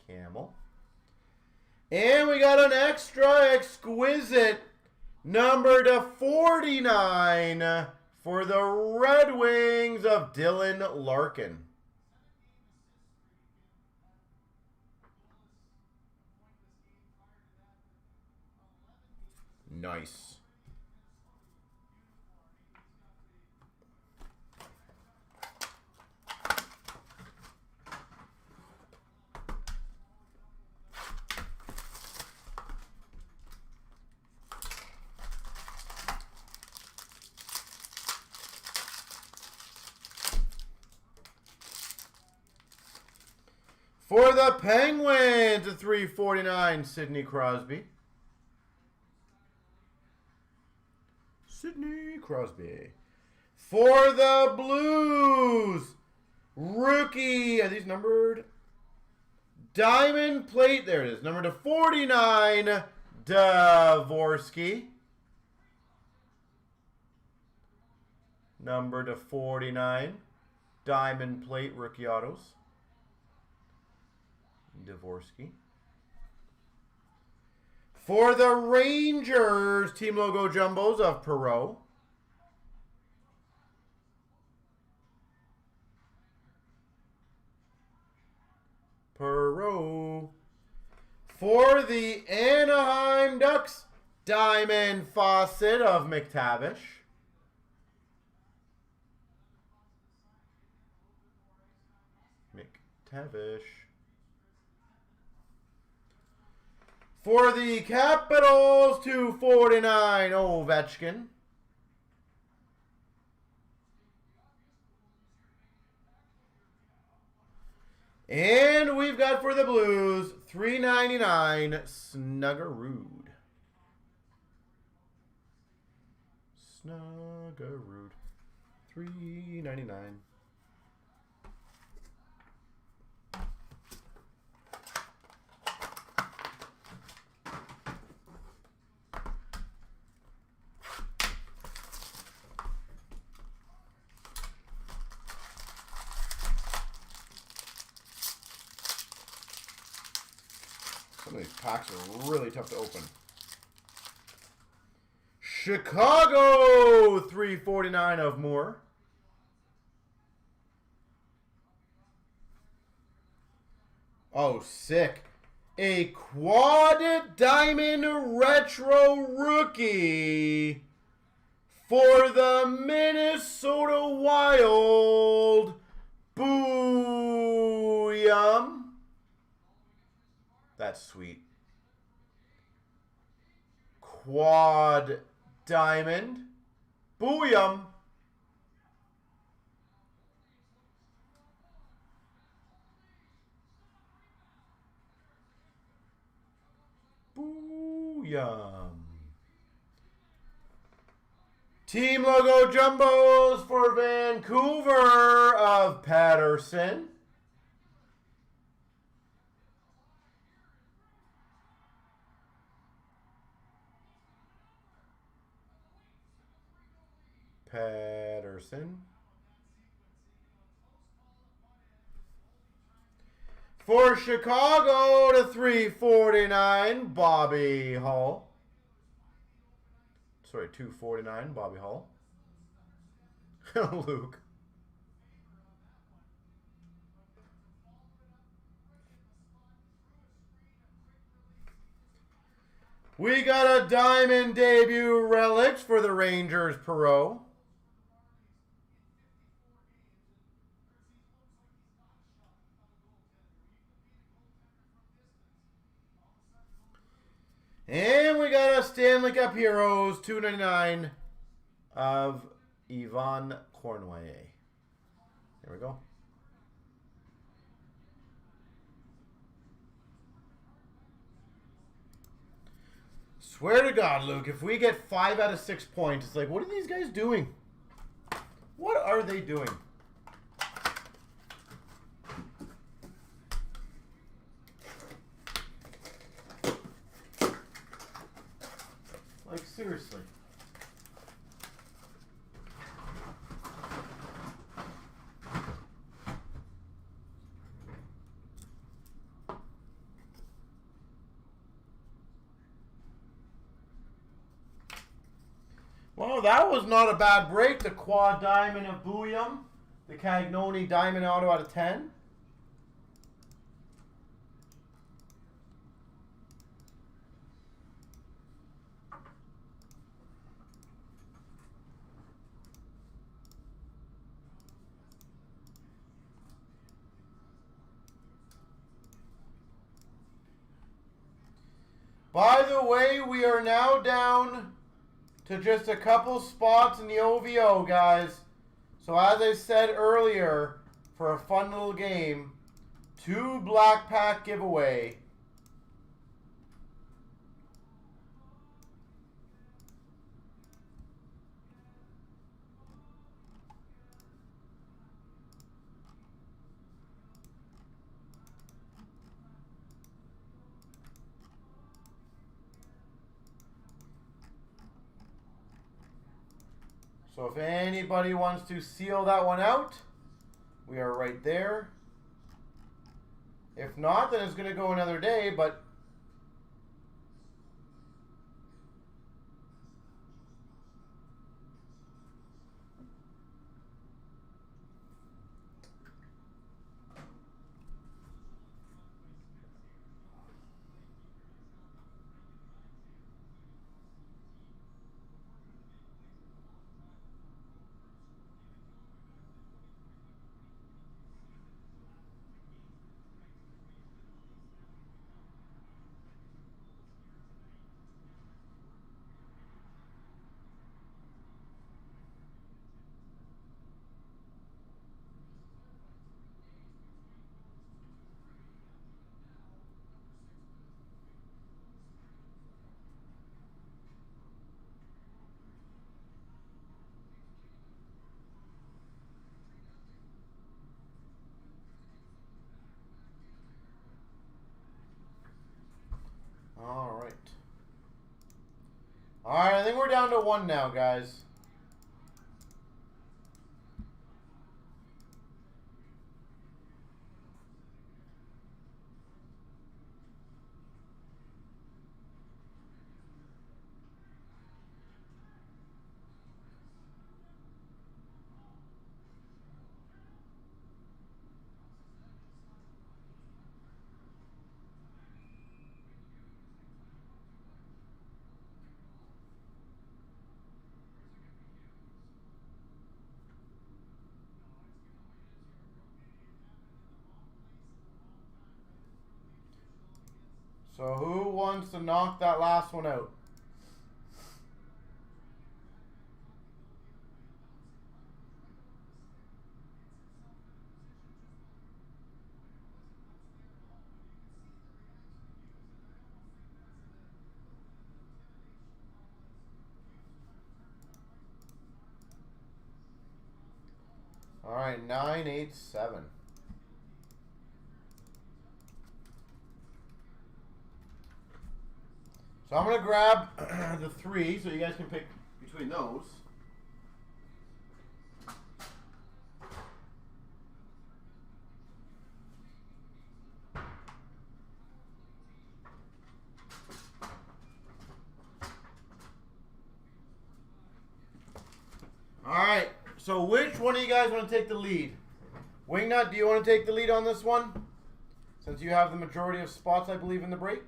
Camel. And we got an extra exquisite number to 49 for the Red Wings of Dylan Larkin. Nice. For the Penguins, a 349, Sidney Crosby. Sidney Crosby. For the Blues, rookie, are these numbered? Diamond plate, there it is, number to 49, Dvorsky. Number to 49, diamond plate, rookie autos. Dvorsky. For the Rangers, team logo jumbos of Perreault. Perreault. For the Anaheim Ducks, diamond faucet of McTavish. McTavish. For the Capitals, 249, Ovechkin. And we've got for the Blues, 399, Snuggerud. Snuggerud, 399. Some of these packs are really tough to open. Chicago, 349 of Moore. Oh, sick. A quad diamond retro rookie for the Minnesota Wild. Booyah. That's sweet. Quad diamond. Booyah. Booyah. Team logo jumbos for Vancouver of Patterson. Patterson. For Chicago to 349, Bobby Hull. Sorry, 249, Bobby Hull. Luke. We got a diamond debut relics for the Rangers, Perot. And we got a Stanley Cup Heroes, 299 of Yvonne Cornway. There we go. Swear to God, Luke, if we get 5 out of 6 points, it's like, what are these guys doing? What are they doing? Like, seriously. Well, that was not a bad break. The quad diamond of Booyah. The Cagnoni diamond auto out of 10. By the way, we are now down to just a couple spots in the OVO, guys. So as I said earlier, for a fun little game, 2 black pack giveaway. So if anybody wants to seal that one out, we are right there. If not, then it's going to go another day, but down to 1 now, guys. So who wants to knock that last one out? All right, 987. So I'm going to grab the 3 so you guys can pick between those. All right, so which one of you guys want to take the lead? Wingnut, do you want to take the lead on this one? Since you have the majority of spots, I believe, in the break.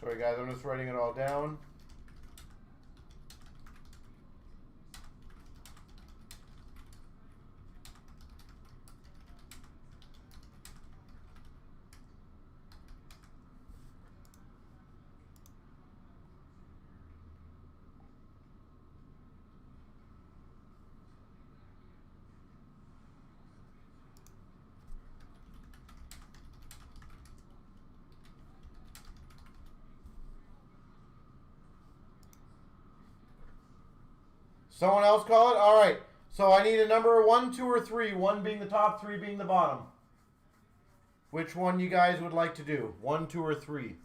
Sorry guys, I'm just writing it all down. Someone else call it? All right. So I need a number 1, 2, or 3. 1 being the top, 3 being the bottom. Which one you guys would like to do? 1, 2, or 3?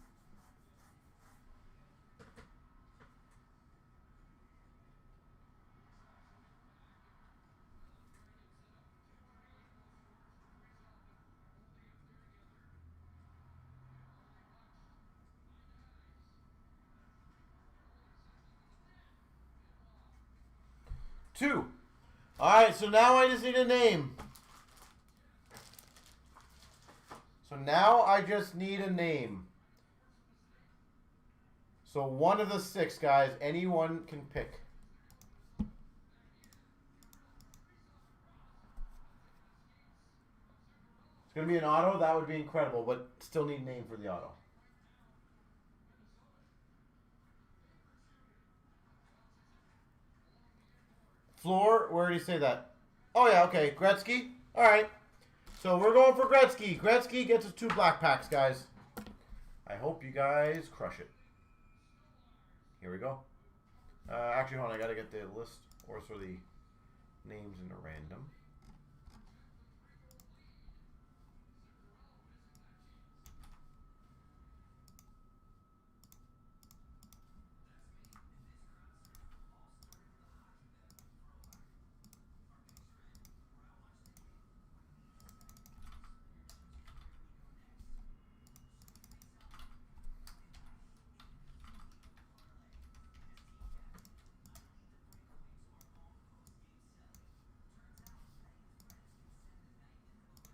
Two. All right, so now I just need a name. So now I just need a name. So one of the 6, guys. Anyone can pick. It's going to be an auto. That would be incredible, but still need a name for the auto. Floor, where did he say that? Oh, yeah, okay. Gretzky. All right. So we're going for Gretzky. Gretzky gets us 2 black packs, guys. I hope you guys crush it. Here we go. Actually, hold on. I got to get the list or so the names into random.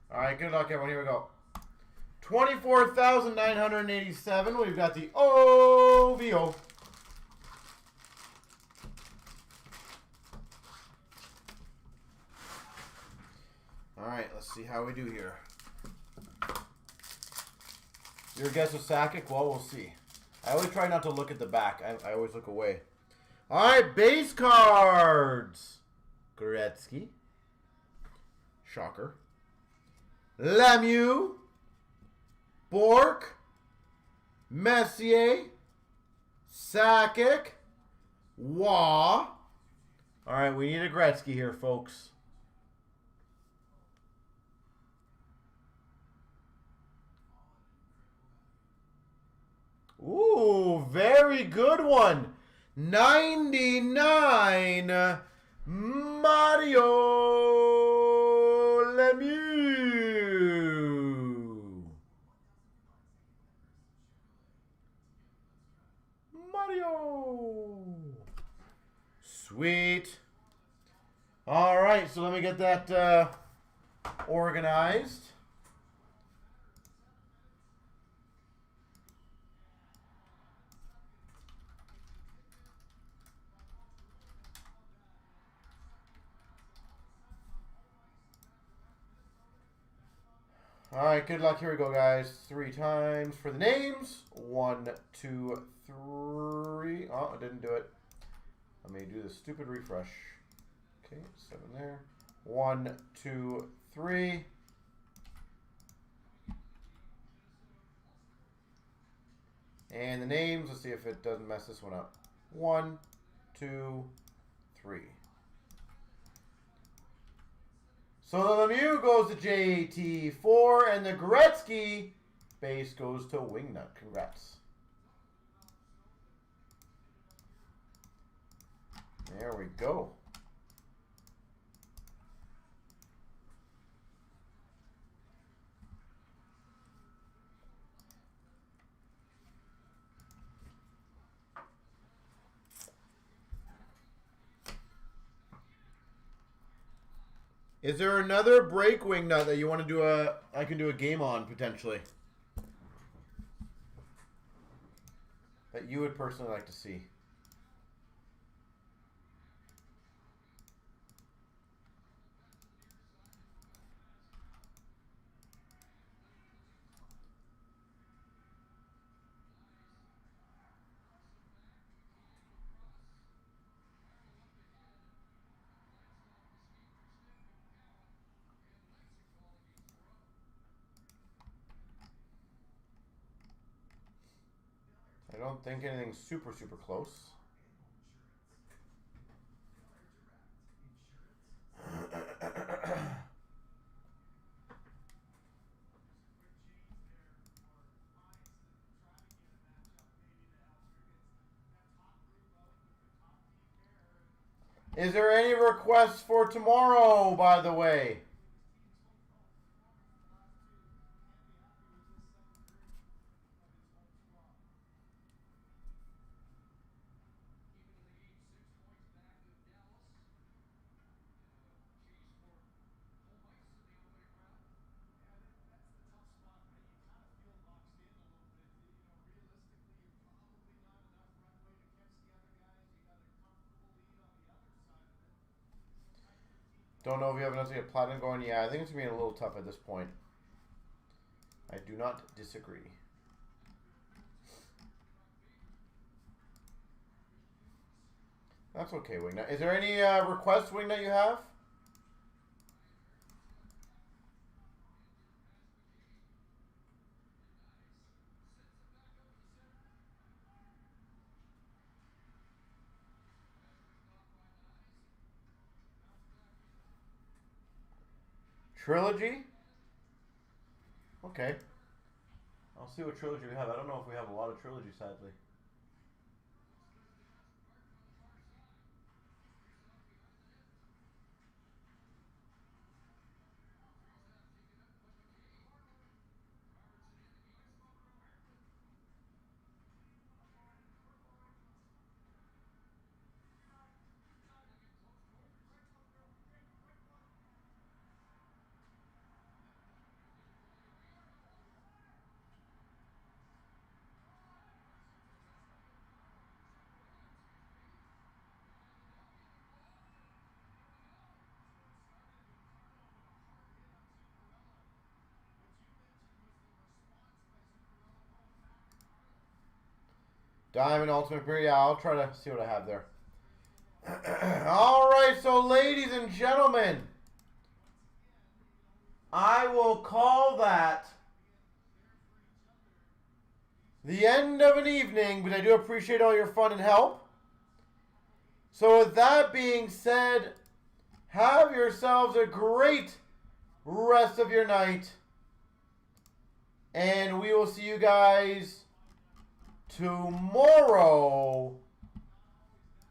All right, good luck, everyone. Here we go. 24,987. We've got the OVO. All right, let's see how we do here. Your guess is Sakic? Well, we'll see. I always try not to look at the back. I always look away. All right, base cards. Gretzky. Shocker. Lemieux. Bork. Messier. Sakic. Waugh. All right, we need a Gretzky here, folks. Ooh, very good one. 99, Mario Lemieux. Mario. Sweet. All right, so let me get that organized. All right, good luck. Here we go, guys. 3 times for the names. 1, 2, 3. Oh, I didn't do it. Let me do the stupid refresh. Okay, 7 there. 1, 2, 3. And the names, let's see if it doesn't mess this one up. 1, 2, 3. So the Lemieux goes to JT4, and the Gretzky base goes to Wingnut. Congrats. There we go. Is there another break Wingnut that you want to do I can do a game on potentially? That you would personally like to see? I don't think anything's super close. Is there any requests for tomorrow, by the way? Don't know if you have enough to get platinum going. Yeah, I think it's going to be a little tough at this point. I do not disagree. That's okay, Wingnut. Is there any requests, Wingnut, you have? Trilogy? Okay. I'll see what trilogy we have. I don't know if we have a lot of trilogy, sadly. Diamond Ultimate Breed. Yeah, I'll try to see what I have there. All right, so ladies and gentlemen, I will call that the end of an evening, but I do appreciate all your fun and help. So with that being said, have yourselves a great rest of your night. And we will see you guys tomorrow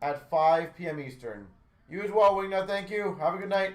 at 5 p.m. Eastern. You as well, Wingnut. Thank you. Have a good night.